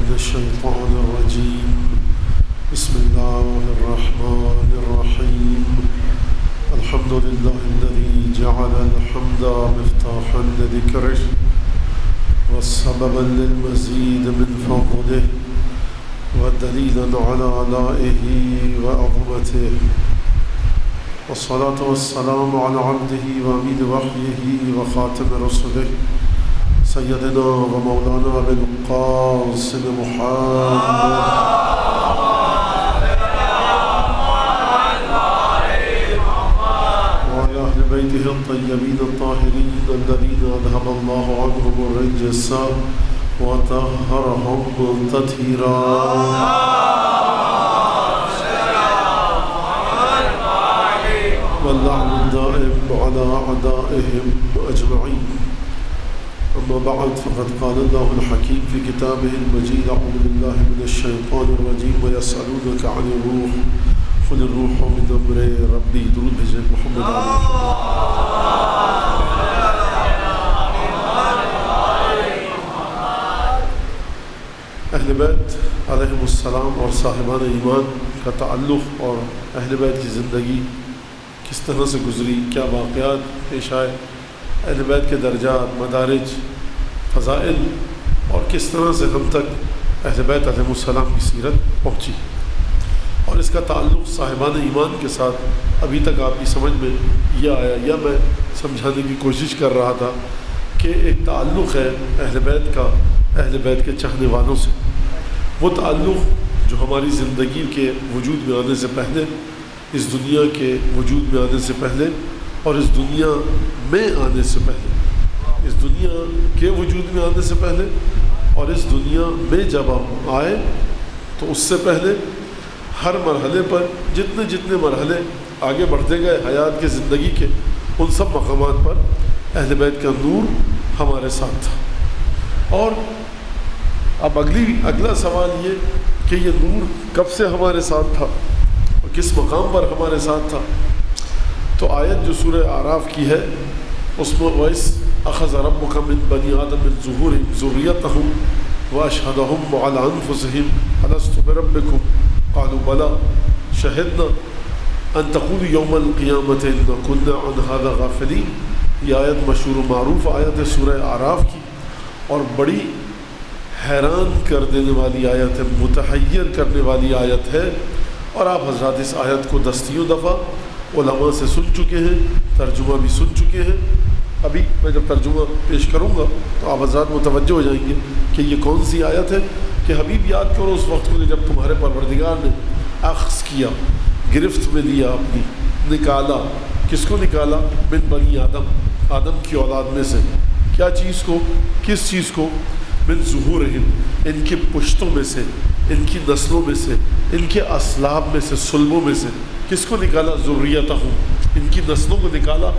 من الشيطان الرجيم. بسم الله الرحمن الرحيم. الحمد لله الذي جعل الحمد مفتاحا لذكره وسببا للمزيد من فضله ودليلا على آلائه وعظمته، والصلاة والسلام على عبده وأمين وحيه وخاتم رسله سيدنا ومولانا أبي القاسم محمد وعلى أهل بيته الطيبين الطاهرين الذين أذهب الله عنهم الرجس وطهرهم تطهيرا. واللعن الدائم على أعدائهم أجمعين. أما بعد، فقد قال الله الحكيم في كتابه المجيد: أعوذ بالله من الشيطان الرجيم ويسألونك عن الروح قل الروح من أمر ربي. درود بھیجیں محمد علیہ. اہل بیت علیہم السلام اور صاحبان ایمان کا تعلق اور اہل بیت کی زندگی کس طرح سے گزری، کیا واقعات پیش آئے، اہل بیت کے درجات، مدارج، فضائل، اور کس طرح سے ہم تک اہل بیت علیہم السلام کی سیرت پہنچی، اور اس کا تعلق صاحبان ایمان کے ساتھ ابھی تک آپ کی سمجھ میں یہ آیا یا میں سمجھانے کی کوشش کر رہا تھا کہ ایک تعلق ہے اہل بیت کا اہل بیت کے چاہنے والوں سے. وہ تعلق جو ہماری زندگی کے وجود میں آنے سے پہلے، اس دنیا کے وجود میں آنے سے پہلے، اور اس دنیا میں آنے سے پہلے، اس دنیا کے وجود میں آنے سے پہلے اور اس دنیا میں جب ہم آئے تو اس سے پہلے ہر مرحلے پر جتنے جتنے مرحلے آگے بڑھتے گئے حیات کے زندگی کے، ان سب مقامات پر اہل بیت کا نور ہمارے ساتھ تھا. اور اب اگلا سوال یہ کہ یہ نور کب سے ہمارے ساتھ تھا اور کس مقام پر ہمارے ساتھ تھا. تو آیت جو سورہ اعراف کی ہے اس میں وَإِذْ أَخَذَ رَبُّكَ مِنْ بَنِي آدَمَ مِنْ ظُهُورِهِمْ ذُرِّيَّتَهُمْ وَأَشْهَدَهُمْ عَلَىٰ أَنفُسِهِمْ أَلَسْتُ بِرَبِّكُمْ قَالُوا بَلَىٰ شَهِدْنَا أَن تَقُولُوا يَوْمَ الْقِيَامَةِ إِنَّا كُنَّا عَنْ هَٰذَا غَافِلِينَ. یہ آیت مشہور و معروف آیت ہے سورہ اعراف کی، اور بڑی حیران کر دینے والی آیت ہے، متحیر کرنے والی آیت ہے. اور آپ حضرات اس آیت کو دستیوں دفعہ علماء سے سن چکے ہیں، ترجمہ بھی سن چکے ہیں. ابھی میں جب ترجمہ پیش کروں گا تو آپ حضرات متوجہ ہو جائیں گے کہ یہ کون سی آیت ہے. کہ حبیب یاد کرو اس وقت کو جب تمہارے پروردگار نے اخذ کیا، گرفت میں لیا، اپنی نکالا. کس کو نکالا؟ من بنی آدم، آدم کی اولاد میں سے. کیا چیز کو؟ کس چیز کو؟ من ظہورہم، ان کی پشتوں میں سے، ان کی نسلوں میں سے، ان کے اسلاب میں سے، سلبوں میں سے. کس کو نکالا؟ ذریتہم، ان کی نسلوں کو نکالا.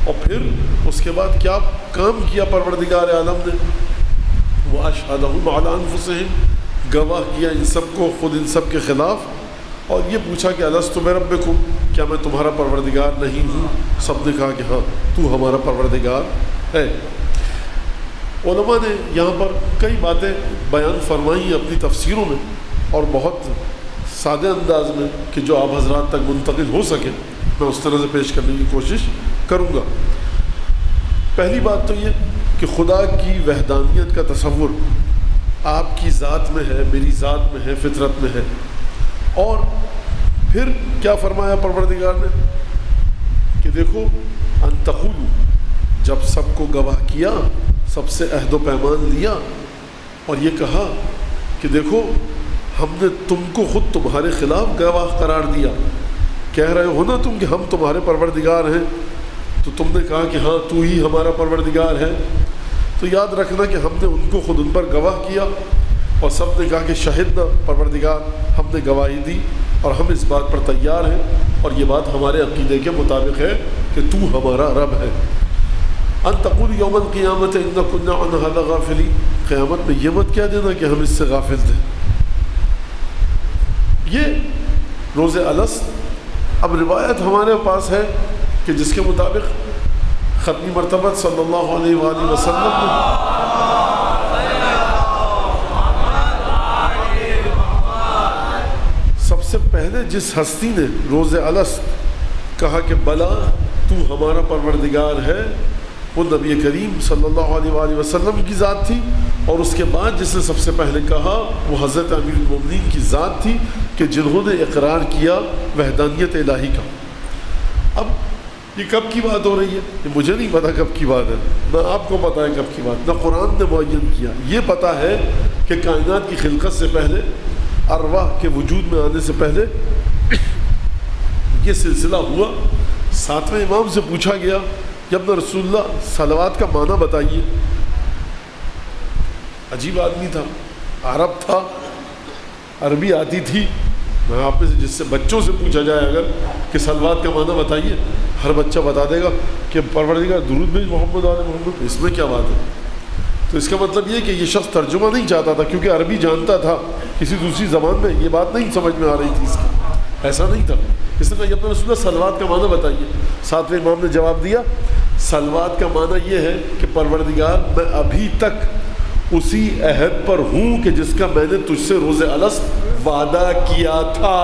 اور پھر اس کے بعد کیا کام کیا پروردگار عالم نے؟ وَأَشْهَدَهُمْ عَلَىٰ أَنفُسِهِمْ، گواہ کیا ان سب کو خود ان سب کے خلاف. اور یہ پوچھا کہ أَلَسْتُ بِرَبِّكُمْ، کیا میں تمہارا پروردگار نہیں ہوں؟ سب نے کہا کہ ہاں تو ہمارا پروردگار ہے. علماء نے یہاں پر کئی باتیں بیان فرمائی ہیں اپنی تفسیروں میں، اور بہت سادے انداز میں کہ جو آپ حضرات تک منتقل ہو سکے میں اس طرح سے پیش کرنے کی کوشش کروں گا. پہلی بات تو یہ کہ خدا کی وحدانیت کا تصور آپ کی ذات میں ہے، میری ذات میں ہے، فطرت میں ہے. اور پھر کیا فرمایا پروردگار نے کہ دیکھو ان تقولوا، جب سب کو گواہ کیا، سب سے عہد و پیمان لیا، اور یہ کہا کہ دیکھو ہم نے تم کو خود تمہارے خلاف گواہ قرار دیا. کہہ رہے ہو نا تم کہ ہم تمہارے پروردگار ہیں، تو تم نے کہا کہ ہاں تو ہی ہمارا پروردگار ہے. تو یاد رکھنا کہ ہم نے ان کو خود ان پر گواہ کیا، اور سب نے کہا کہ شہدنا، پروردگار ہم نے گواہی دی اور ہم اس بات پر تیار ہیں، اور یہ بات ہمارے عقیدے کے مطابق ہے کہ تو ہمارا رب ہے. ان تقول یوم القیامت انا کنا عن هذا غافلین، قیامت میں یہ مت کہہ دینا کہ ہم اس سے غافل تھے. یہ روز الست. اب روایت ہمارے پاس ہے کہ جس کے مطابق ختمی مرتبہ صلی اللہ علیہ وآلہ وسلم نے پہلے جس ہستی نے روز الست کہا کہ بلا تو ہمارا پروردگار ہے، وہ نبی کریم صلی اللہ علیہ وآلہ وسلم کی ذات تھی، اور اس کے بعد جس نے سب سے پہلے کہا وہ حضرت امیر المومنین کی ذات تھی کہ جنہوں نے اقرار کیا وحدانیت الہی کا۔ اب یہ کب کی بات ہو رہی ہے؟ یہ مجھے نہیں پتا کب کی بات ہے، نہ آپ کو پتا ہے کب کی بات، نہ قرآن نے معین کیا۔ یہ پتا ہے کہ کائنات کی خلقت سے پہلے، ارواح کے وجود میں آنے سے پہلے یہ سلسلہ ہوا۔ ساتویں امام سے پوچھا گیا کہ ابن رسول اللہ صلوات کا معنی بتائیے۔ عجیب آدمی تھا، عرب تھا، عربی آتی تھی۔ میں آپ میں سے جس سے بچوں سے پوچھا جائے اگر کہ صلوات کا معنی بتائیے، ہر بچہ بتا دے گا کہ پروردگار درود بھیج محمد علیہ محمد، اس میں کیا بات ہے؟ تو اس کا مطلب یہ کہ یہ شخص ترجمہ نہیں چاہتا تھا، کیونکہ عربی جانتا تھا، کسی دوسری زبان میں یہ بات نہیں سمجھ میں آ رہی تھی اس کی، ایسا نہیں تھا۔ اس نے کہا ابن رسول اللہ صلوات کا معنی بتائیے۔ ساتویں امام نے جواب دیا صلوات کا معنی یہ ہے کہ پروردگار میں ابھی تک اسی عہد پر ہوں کہ جس کا میں نے تجھ سے روز الست وعدہ کیا تھا۔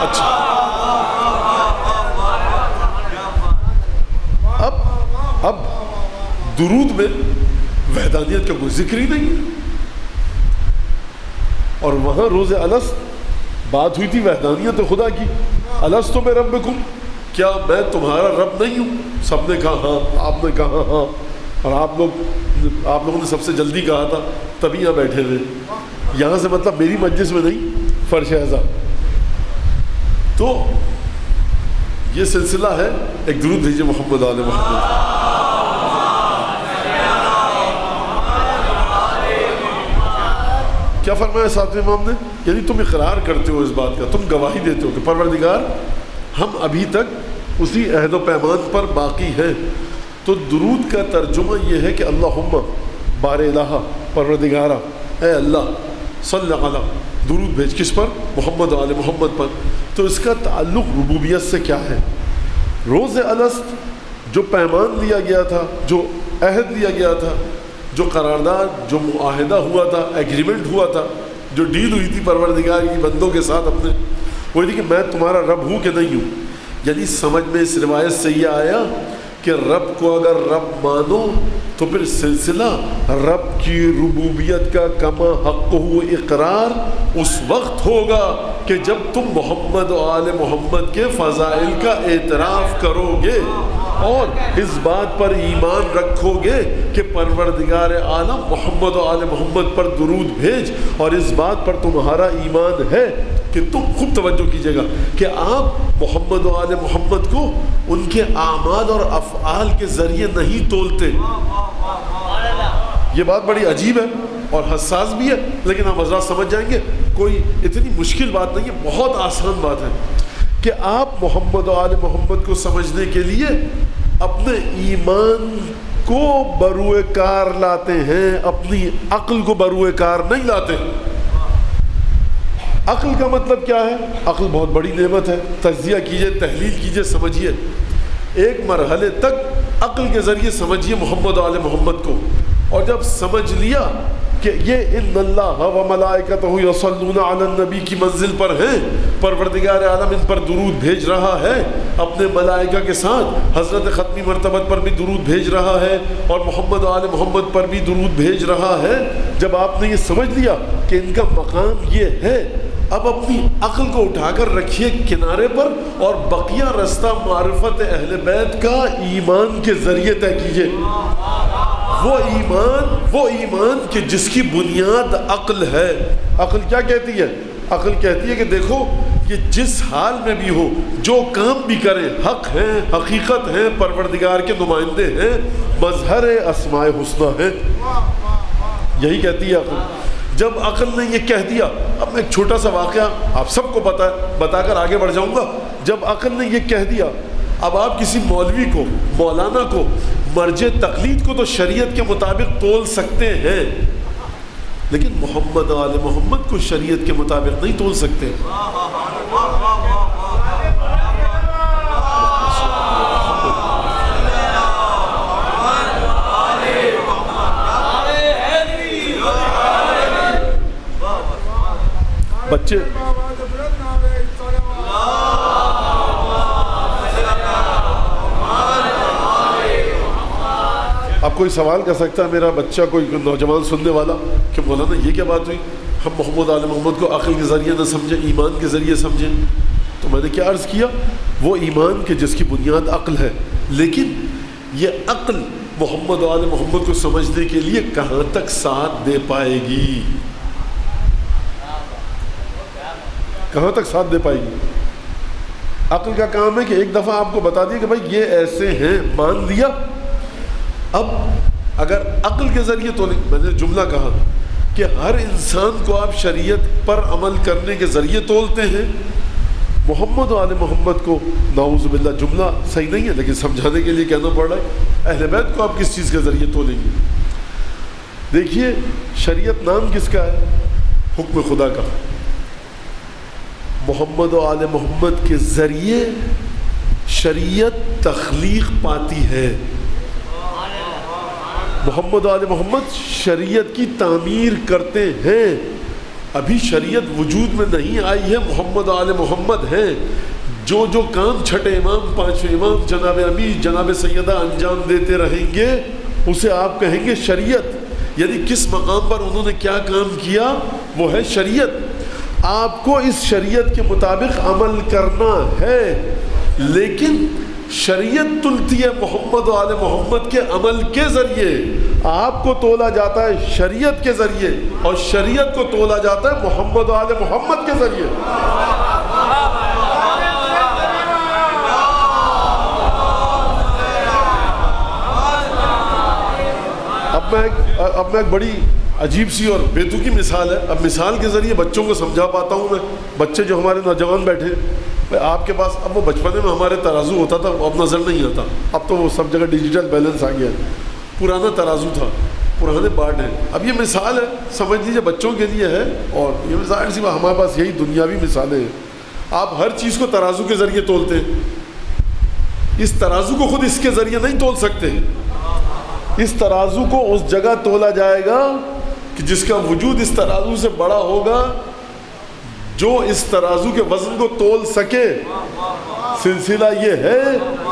اچھا، اب درود میں وحدانیت کا کوئی ذکر ہی نہیں ہے، اور وہاں روز الست بات ہوئی تھی وحدانیت خدا کی۔ الست بربکم، کیا میں تمہارا رب نہیں ہوں؟ سب نے کہا ہاں، آپ نے کہا ہاں، اور آپ لوگوں نے سب سے جلدی کہا تھا، تبھی یہاں بیٹھے تھے۔ یہاں سے مطلب میری مجلس میں نہیں، فرش اعظم۔ تو یہ سلسلہ ہے، ایک درود بھیجیے محمد آل محمد۔ کیا فرمایا ساتویں امام نے؟ یعنی تم اقرار کرتے ہو اس بات کا، تم گواہی دیتے ہو کہ پروردگار ہم ابھی تک اسی عہد و پیمان پر باقی ہیں۔ تو درود کا ترجمہ یہ ہے کہ اللہم بار الہ، پروردگارہ اے اللہ، صلی علی، درود بھیج کس پر؟ محمد آل محمد پر۔ تو اس کا تعلق ربوبیت سے کیا ہے؟ روز الست جو پیمان لیا گیا تھا، جو عہد لیا گیا تھا، جو قرارداد، جو معاہدہ ہوا تھا، ایگریمنٹ ہوا تھا، جو ڈیل ہوئی تھی پروردگار کی بندوں کے ساتھ اپنے، وہ تھی کہ میں تمہارا رب ہوں کہ نہیں ہوں۔ یعنی سمجھ میں اس روایت سے یہ آیا کہ رب کو اگر رب مانو تو پھر سلسلہ رب کی ربوبیت کا کما حق ہو اقرار اس وقت ہوگا کہ جب تم محمد و آل محمد کے فضائل کا اعتراف کرو گے اور اس بات پر ایمان رکھو گے کہ پروردگار عالم محمد و آل محمد پر درود بھیج، اور اس بات پر تمہارا ایمان ہے کہ تم خوب توجہ کیجئے گا کہ آپ محمد و آل محمد کو ان کے اعمال اور افعال کے ذریعے نہیں تولتے۔ یہ بات بڑی عجیب ہے اور حساس بھی ہے، لیکن ہم حضرات سمجھ جائیں گے، کوئی اتنی مشکل بات نہیں ہے، بہت آسان بات ہے کہ آپ محمد و آل محمد کو سمجھنے کے لیے اپنے ایمان کو بروئے کار لاتے ہیں، اپنی عقل کو بروئے کار نہیں لاتے۔ عقل کا مطلب کیا ہے؟ عقل بہت بڑی نعمت ہے، تجزیہ کیجئے، تحلیل کیجئے، سمجھیے۔ ایک مرحلے تک عقل کے ذریعے سمجھیے محمد و آل محمد کو، اور جب سمجھ لیا کہ یہ ان اللہ و ملائکتہ یصلون علی النبی کی منزل پر ہیں، پروردگار عالم ان پر درود بھیج رہا ہے، اپنے ملائکہ کے ساتھ حضرت ختمی مرتبت پر بھی درود بھیج رہا ہے، اور محمد آل محمد پر بھی درود بھیج رہا ہے۔ جب آپ نے یہ سمجھ لیا کہ ان کا مقام یہ ہے، اب اپنی عقل کو اٹھا کر رکھیے کنارے پر اور بقیہ رستہ معرفت اہل بیت کا ایمان کے ذریعے طے کیجیے۔ وہ ایمان کہ جس کی بنیاد عقل ہے۔ عقل کیا کہتی ہے؟ عقل کہتی ہے کہ دیکھو کہ جس حال میں بھی ہو، جو کام بھی کریں، حق ہیں، حقیقت ہیں، پروردگار کے نمائندے ہیں، مظہر اسماء حسنہ ہیں۔ یہی کہتی ہے عقل۔ جب عقل نے یہ کہہ دیا، اب میں ایک چھوٹا سا واقعہ آپ سب کو بتا کر آگے بڑھ جاؤں گا۔ جب عقل نے یہ کہہ دیا، اب آپ کسی مولوی کو، مولانا کو، مرجع تقلید کو تو شریعت کے مطابق تول سکتے ہیں، لیکن محمد آل محمد کو شریعت کے مطابق نہیں تول سکتے۔ بچے اب کوئی سوال کر سکتا ہے میرا بچہ کوئی نوجوان سننے والا کہ مولانا یہ کیا بات ہوئی، ہم محمد آل محمد کو عقل کے ذریعے نہ سمجھیں، ایمان کے ذریعے سمجھیں؟ تو میں نے کیا عرض کیا، وہ ایمان کے جس کی بنیاد عقل ہے، لیکن یہ عقل محمد آل محمد کو سمجھنے کے لیے کہاں تک ساتھ دے پائے گی، کہاں تک ساتھ دے پائے گی؟ عقل کا کام ہے کہ ایک دفعہ آپ کو بتا دیا کہ بھائی یہ ایسے ہیں، مان لیا۔ اب اگر عقل کے ذریعے تو میں نے جملہ کہا کہ ہر انسان کو آپ شریعت پر عمل کرنے کے ذریعے تولتے ہیں، محمد و آل محمد کو نعوذ باللہ جملہ صحیح نہیں ہے لیکن سمجھانے کے لیے کہنا پڑ رہا ہے، اہل بیت کو آپ کس چیز کے ذریعے تولیں گے؟ دیکھیے شریعت نام کس کا ہے؟ حکم خدا کا۔ محمد و آل محمد کے ذریعے شریعت تخلیق پاتی ہے، محمد آل محمد شریعت کی تعمیر کرتے ہیں۔ ابھی شریعت وجود میں نہیں آئی ہے، محمد آل محمد ہیں، جو جو کام چھٹے امام، پانچویں امام، جناب امیر، جناب سیدہ انجام دیتے رہیں گے اسے آپ کہیں گے شریعت، یعنی کس مقام پر انہوں نے کیا کام کیا وہ ہے شریعت۔ آپ کو اس شریعت کے مطابق عمل کرنا ہے، لیکن شریعت تلتی ہے محمد و آل محمد کے عمل کے ذریعے، آپ کو تولا جاتا ہے شریعت کے ذریعے، اور شریعت کو تولا جاتا ہے محمد و آل محمد کے ذریعے۔ اب میں ایک بڑی عجیب سی اور بیتوکی مثال ہے، اب مثال کے ذریعے بچوں کو سمجھا پاتا ہوں میں۔ بچے جو ہمارے نوجوان بیٹھے آپ کے پاس، اب وہ بچپنے میں ہمارے ترازو ہوتا تھا، اب نظر نہیں آتا، اب تو وہ سب جگہ ڈیجیٹل بیلنس آ گیا ہے، پرانا ترازو تھا، پرانے بارڈ ہیں۔ اب یہ مثال ہے، سمجھ لیجیے بچوں کے لیے ہے، اور یہ ظاہر سی بات ہمارے پاس یہی دنیاوی مثالیں ہیں۔ آپ ہر چیز کو ترازو کے ذریعے تولتے ہیں، اس ترازو کو خود اس کے ذریعے نہیں تول سکتے، اس ترازو کو اس جگہ تولا جائے گا کہ جس کا وجود اس ترازو سے بڑا ہوگا، جو اس ترازو کے وزن کو تول سکے۔ سلسلہ یہ ہے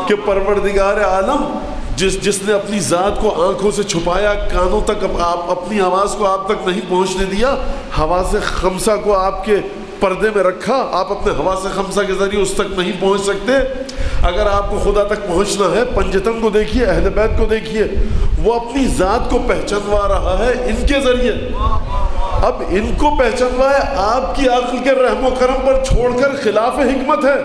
کہ پروردگار عالم جس نے اپنی ذات کو آنکھوں سے چھپایا، کانوں تک اپنی آواز کو آپ تک نہیں پہنچنے دیا، حواس خمسہ کو آپ کے پردے میں رکھا، آپ اپنے حواس خمسہ کے ذریعے اس تک نہیں پہنچ سکتے۔ اگر آپ کو خدا تک پہنچنا ہے، پنجتن کو دیکھیے، اہل بیت کو دیکھیے، وہ اپنی ذات کو پہچانوا رہا ہے ان کے ذریعے۔ اب ان کو پہچانوائے آپ کی عقل کے رحم و کرم پر چھوڑ کر خلاف حکمت ہے۔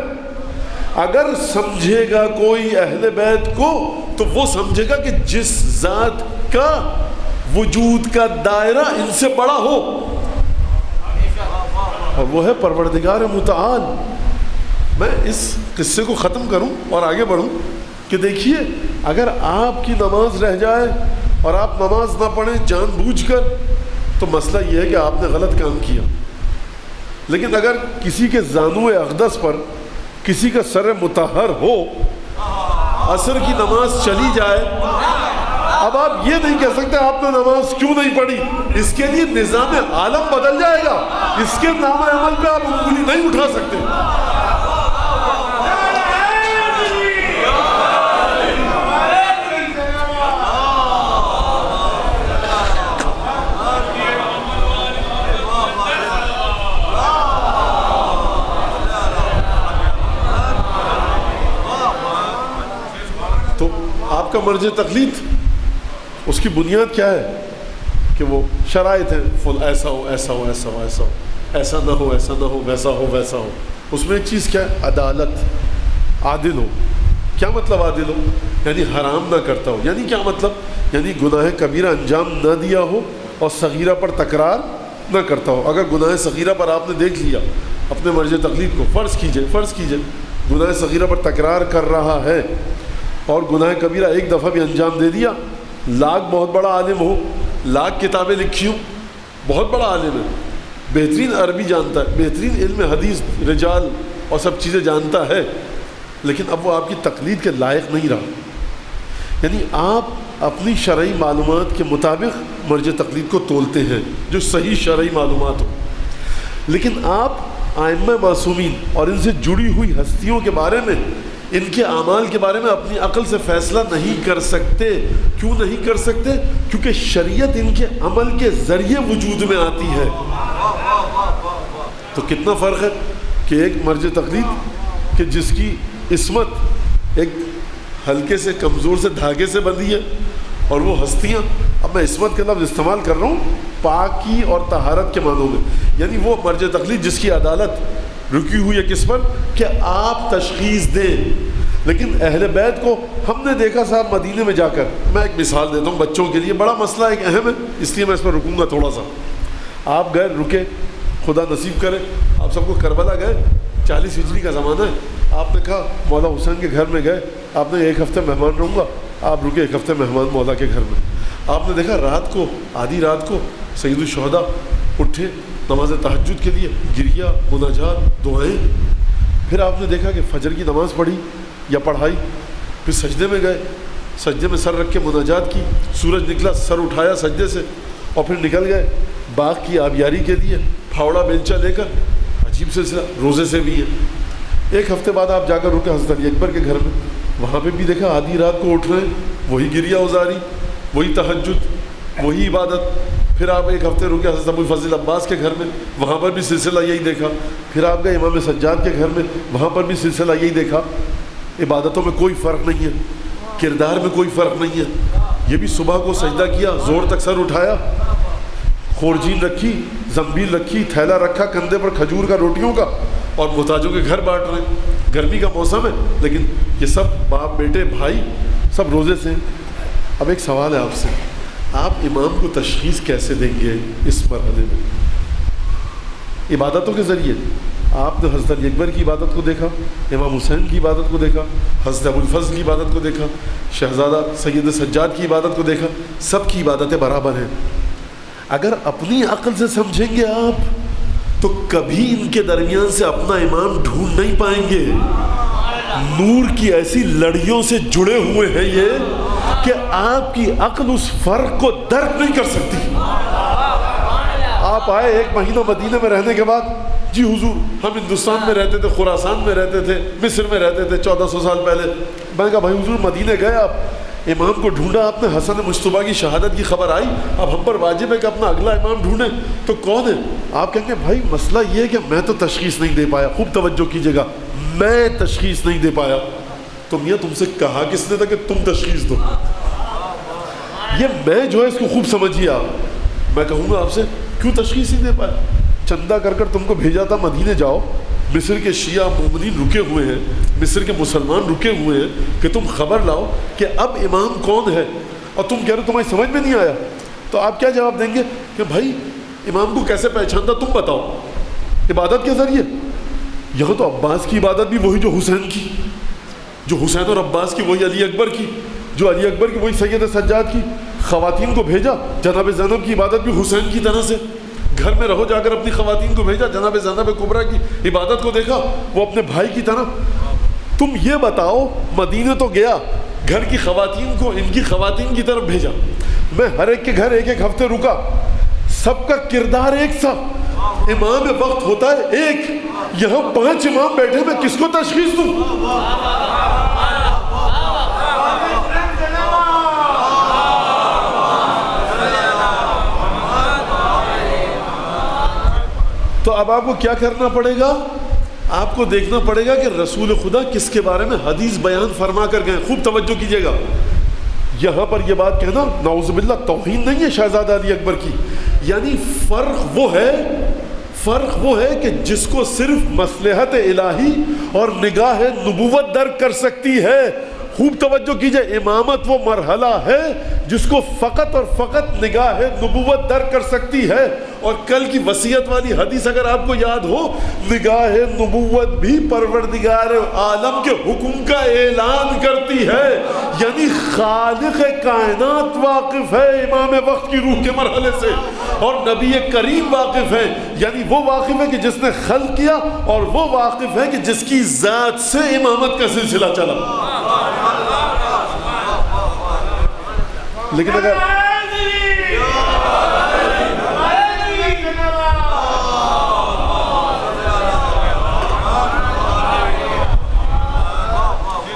اگر سمجھے گا کوئی اہل بیت کو تو وہ سمجھے گا کہ جس ذات کا وجود کا دائرہ ان سے بڑا ہو، اور وہ ہے پروردگار متعال۔ میں اس قصے کو ختم کروں اور آگے بڑھوں کہ دیکھیے، اگر آپ کی نماز رہ جائے اور آپ نماز نہ پڑھیں جان بوجھ کر، تو مسئلہ یہ ہے کہ آپ نے غلط کام کیا۔ لیکن اگر کسی کے زانو اقدس پر کسی کا سر مطہر ہو، عصر کی نماز چلی جائے، اب آپ یہ نہیں کہہ سکتے آپ نے نماز کیوں نہیں پڑھی، اس کے لیے نظام عالم بدل جائے گا، اس کے نام عمل پہ آپ انگلی نہیں اٹھا سکتے۔ تو آپ کا مرجع تقلید، اس کی بنیاد کیا ہے کہ وہ شرائط ہیں، فل ایسا ہو، ایسا ہو، ایسا ہو، ایسا ہو، ایسا نہ ہو، ایسا نہ ہو، ویسا ہو، ویسا ہو۔ اس میں ایک چیز کیا ہے؟ عدالت، عادل ہو۔ کیا مطلب عادل ہو؟ یعنی حرام نہ کرتا ہو۔ یعنی کیا مطلب؟ یعنی گناہ کبیرہ انجام نہ دیا ہو اور صغیرہ پر تکرار نہ کرتا ہو۔ اگر گناہ صغیرہ پر آپ نے دیکھ لیا اپنے مرجع تقلید کو، فرض کیجئے گناہ صغیرہ پر تکرار کر رہا ہے اور گناہ کبیرہ ایک دفعہ بھی انجام دے دیا، لاکھ بہت بڑا عالم ہو، لاکھ کتابیں لکھی ہوں، بہت بڑا عالم ہے، بہترین عربی جانتا ہے، بہترین علم حدیث، رجال اور سب چیزیں جانتا ہے، لیکن اب وہ آپ کی تقلید کے لائق نہیں رہا۔ یعنی آپ اپنی شرعی معلومات کے مطابق مرجع تقلید کو تولتے ہیں جو صحیح شرعی معلومات ہو، لیکن آپ ائمہ معصومین اور ان سے جڑی ہوئی ہستیوں کے بارے میں، ان کے اعمال کے بارے میں اپنی عقل سے فیصلہ نہیں کر سکتے. کیوں نہیں کر سکتے؟ کیونکہ شریعت ان کے عمل کے ذریعے وجود میں آتی ہے. تو کتنا فرق ہے کہ ایک مرجع تقلید کہ جس کی عصمت ایک ہلکے سے کمزور سے دھاگے سے بندھی ہے، اور وہ ہستیاں، اب میں عصمت کا لفظ استعمال کر رہا ہوں پاکی اور طہارت کے معنوں میں، یعنی وہ مرجع تقلید جس کی عدالت رکی ہوئی ہے کس پر کہ آپ تشخیص دیں. لیکن اہل بیت کو ہم نے دیکھا صاحب مدینے میں جا کر، میں ایک مثال دیتا ہوں بچوں کے لیے، بڑا مسئلہ ایک اہم ہے اس لیے میں اس پر رکوں گا تھوڑا سا. آپ گئے، رکے، خدا نصیب کرے آپ سب کو کربلا گئے، 40 ہجری کا زمانہ ہے، آپ نے کہا مولا حسین کے گھر میں گئے، آپ نے ایک ہفتے مہمان رہوں گا، آپ رکے ایک ہفتے مہمان مولا کے گھر میں. آپ نے دیکھا رات کو، آدھی رات کو سید الشہداء اٹھے نماز تہجد کے لیے، گریہ، مناجات، دعائیں. پھر آپ نے دیکھا کہ فجر کی نماز پڑھی یا پڑھائی، پھر سجدے میں گئے، سجدے میں سر رکھ کے مناجات کی، سورج نکلا سر اٹھایا سجدے سے، اور پھر نکل گئے باغ کی آبیاری کے لیے پھاوڑا بیلچہ لے کر. عجیب سلسلہ، روزے سے بھی ہے. ایک ہفتے بعد آپ جا کر رکے حضرت علی اکبر کے گھر میں، وہاں پہ بھی دیکھا آدھی رات کو اٹھ رہے ہیں، وہی گریہ ازاری، وہی تہجد، وہی عبادت. پھر آپ ایک ہفتے رکے حضرت ابو الفضل عباس کے گھر میں، وہاں پر بھی سلسلہ یہی دیکھا. پھر آپ گئے امام سجاد کے گھر میں، وہاں پر بھی سلسلہ یہی دیکھا. عبادتوں میں کوئی فرق نہیں ہے، کردار میں کوئی فرق نہیں ہے. یہ بھی صبح کو سجدہ کیا، زور تک سر اٹھایا، خورجین رکھی، زنبیل رکھی، تھیلا رکھا کندھے پر کھجور کا، روٹیوں کا، اور محتاجوں کے گھر بانٹ رہے ہیں. گرمی کا موسم ہے لیکن یہ سب باپ بیٹے بھائی سب روزے سے. اب ایک سوال ہے آپ سے، آپ امام کو تشخیص کیسے دیں گے اس مرحلے میں؟ عبادتوں کے ذریعے. آپ نے حضرت علی اکبر کی عبادت کو دیکھا، امام حسین کی عبادت کو دیکھا، حضرت ابو الفضل کی عبادت کو دیکھا، شہزادہ سید سجاد کی عبادت کو دیکھا، سب کی عبادتیں برابر ہیں. اگر اپنی عقل سے سمجھیں گے آپ تو کبھی ان کے درمیان سے اپنا امام ڈھونڈ نہیں پائیں گے. نور کی ایسی لڑیوں سے جڑے ہوئے ہیں یہ کہ آپ کی عقل اس فرق کو درک نہیں کر سکتی. آپ آئے 1 مہینہ مدینہ میں رہنے کے بعد، جی حضور ہم ہندوستان میں رہتے تھے، خراسان میں رہتے تھے، مصر میں رہتے تھے 1400 سال پہلے. میں نے کہا بھائی حضور مدینہ گئے آپ، امام کو ڈھونڈا آپ نے، حسن مجتبیٰ کی شہادت کی خبر آئی، اب ہم پر واجب ہے کہ اپنا اگلا امام ڈھونڈیں، تو کون ہے؟ آپ کہیں گے بھائی مسئلہ یہ ہے کہ میں تو تشخیص نہیں دے پایا. خوب توجہ کیجیے گا، میں تشخیص نہیں دے پایا. تو میاں تم سے کہا کس نے تھا کہ تم تشخیص دو؟ یہ میں جو ہے اس کو خوب سمجھیے آپ. میں کہوں گا آپ سے کیوں تشخیص نہیں دے پایا؟ چندہ کر کر تم کو بھیجا تھا مدینے جاؤ، مصر کے شیعہ مومنین رکے ہوئے ہیں، مصر کے مسلمان رکے ہوئے ہیں کہ تم خبر لاؤ کہ اب امام کون ہے، اور تم کہہ رہے ہو تمہیں سمجھ میں نہیں آیا. تو آپ کیا جواب دیں گے کہ بھائی امام کو کیسے پہچانتا تم بتاؤ؟ عبادت کے ذریعے. یہاں تو عباس کی عبادت بھی وہی جو حسین کی، جو حسین اور عباس کی وہی علی اکبر کی، جو علی اکبر کی وہی سید سجاد کی. خواتین کو بھیجا، جناب زینب کی عبادت بھی حسین کی طرح سے. گھر میں رہو جا کر اپنی خواتین کو بھیجا، جناب زینب کبریٰ کی عبادت کو دیکھا وہ اپنے بھائی کی طرح. تم یہ بتاؤ مدینے تو گیا، گھر کی خواتین کو ان کی خواتین کی طرف بھیجا، میں ہر ایک کے گھر 1 ہفتے رکا، سب کا کردار ایک سا، امام وقت ہوتا ہے ایک. یہاں 5 امام بیٹھے، میں کس کو تشخیص دوں؟ تو اب آپ کو کیا کرنا پڑے گا؟ آپ کو دیکھنا پڑے گا کہ رسول خدا کس کے بارے میں حدیث بیان فرما کر گئے. خوب توجہ کیجیے گا، یہاں پر یہ بات کہنا نعوذ باللہ توہین نہیں ہے شہزادہ علی اکبر کی. یعنی فرق وہ ہے کہ جس کو صرف مصلحت الہی اور نگاہ نبوت درک کر سکتی ہے. خوب توجہ کیجئے، امامت وہ مرحلہ ہے جس کو فقط اور فقط نگاہ نبوت درک کر سکتی ہے. اور کل کی وصیت والی حدیث اگر آپ کو یاد ہو، نگاہ نبوت بھی پروردگار عالم کے حکم کا اعلان کرتی ہے. یعنی خالق کائنات واقف ہے امام وقت کی روح کے مرحلے سے، اور نبی کریم واقف ہے. یعنی وہ واقف ہے کہ جس نے خلق کیا، اور وہ واقف ہے کہ جس کی ذات سے امامت کا سلسلہ چلا. لیکن اگر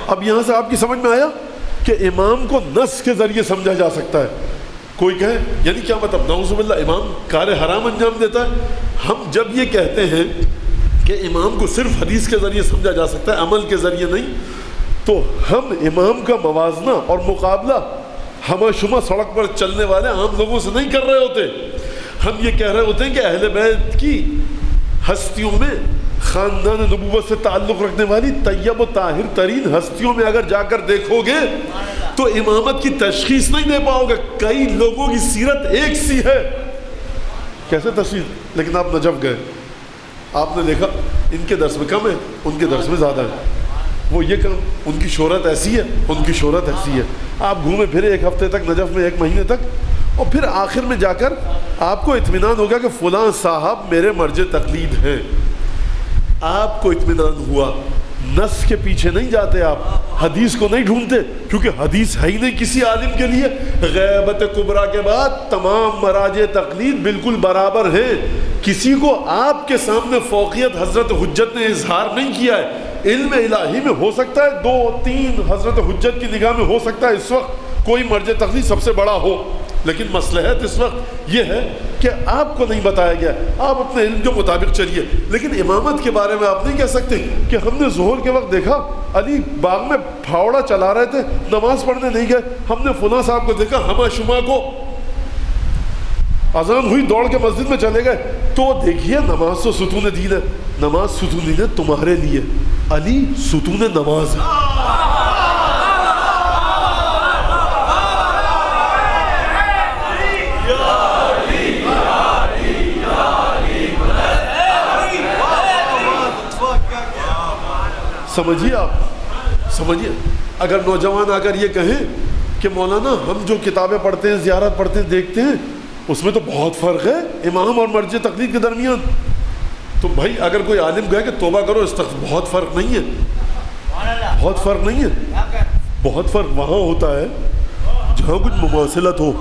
اب یہاں سے آپ کی سمجھ میں آیا کہ امام کو نص کے ذریعے سمجھا جا سکتا ہے. کوئی کہے یعنی کیا مطلب؟ نعوذ باللہ امام کار حرام انجام دیتا ہے. ہم جب یہ کہتے ہیں کہ امام کو صرف حدیث کے ذریعے سمجھا جا سکتا ہے، عمل کے ذریعے نہیں، تو ہم امام کا موازنہ اور مقابلہ ہمہ شمہ سڑک پر چلنے والے عام لوگوں سے نہیں کر رہے ہوتے. ہم یہ کہہ رہے ہوتے ہیں کہ اہل بیت کی ہستیوں میں، خاندان نبوت سے تعلق رکھنے والی طیب و طاہر ترین ہستیوں میں اگر جا کر دیکھو گے تو امامت کی تشخیص نہیں دے پاؤ گے. کئی لوگوں کی سیرت ایک سی ہے، کیسے تشخیص؟ لیکن آپ نجف گئے، آپ نے دیکھا ان کے درس میں کم ہے، ان کے درس میں زیادہ ہے. وہ یہ کم، ان کی شہرت ایسی ہے، ان کی شہرت ایسی ہے. آپ گھومے پھرے ایک ہفتے تک نجف میں، ایک مہینے تک، اور پھر آخر میں جا کر آپ کو اطمینان ہو گیا کہ فلاں صاحب میرے مرجع تقلید ہیں. آپ کو اطمینان ہوا، نص کے پیچھے نہیں جاتے، آپ حدیث کو نہیں ڈھونڈتے، کیونکہ حدیث ہے ہی نہیں کسی عالم کے لیے. غیبت کبریٰ کے بعد تمام مراجع تقلید بالکل برابر ہیں. کسی کو آپ کے سامنے فوقیت حضرت حجت نے اظہار نہیں کیا ہے. علم الہی میں ہو سکتا ہے 2-3 حضرت حجت کی نگاہ میں ہو سکتا ہے اس وقت کوئی مرجع تقلید سب سے بڑا ہو، لیکن مصلحت اس وقت یہ ہے کہ آپ کو نہیں بتایا گیا، آپ اپنے علم کے مطابق چلیے. لیکن امامت کے بارے میں آپ نہیں کہہ سکتے کہ ہم نے ظہر کے وقت دیکھا علی باغ میں پھاوڑا چلا رہے تھے، نماز پڑھنے نہیں گئے، ہم نے فلاں صاحب کو دیکھا ہمہ شمہ کو، اذان ہوئی دوڑ کے مسجد میں چلے گئے. تو دیکھیے نماز تو ستون دین ہے، نماز ستون دین ہے تمہارے لیے، علی ستون نماز ہے. سمجھیے آپ، سمجھیے. اگر نوجوان آ کر یہ کہیں کہ مولانا ہم جو کتابیں پڑھتے ہیں، زیارت پڑھتے ہیں، دیکھتے ہیں، اس میں تو بہت فرق ہے امام اور مرجع تقلید کے درمیان، تو بھائی اگر کوئی عالم کہے کہ توبہ کرو بہت فرق نہیں ہے، بہت فرق نہیں ہے. بہت فرق وہاں ہوتا ہے جہاں کچھ مماثلت ہو.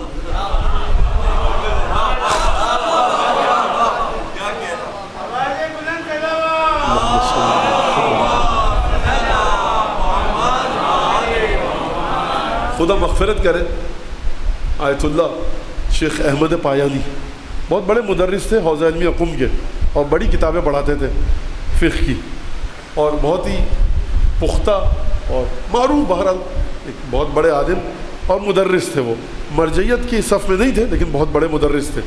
خدا مغفرت کرے آیت اللہ شیخ احمد پایانی، بہت بڑے مدرس تھے حوزہ علمی قم کے، اور بڑی کتابیں پڑھاتے تھے فقہ کی، اور بہت ہی پختہ اور معروف، بہرحال ایک بہت بڑے عالم اور مدرس تھے. وہ مرجعیت کی صف میں نہیں تھے لیکن بہت بڑے مدرس تھے.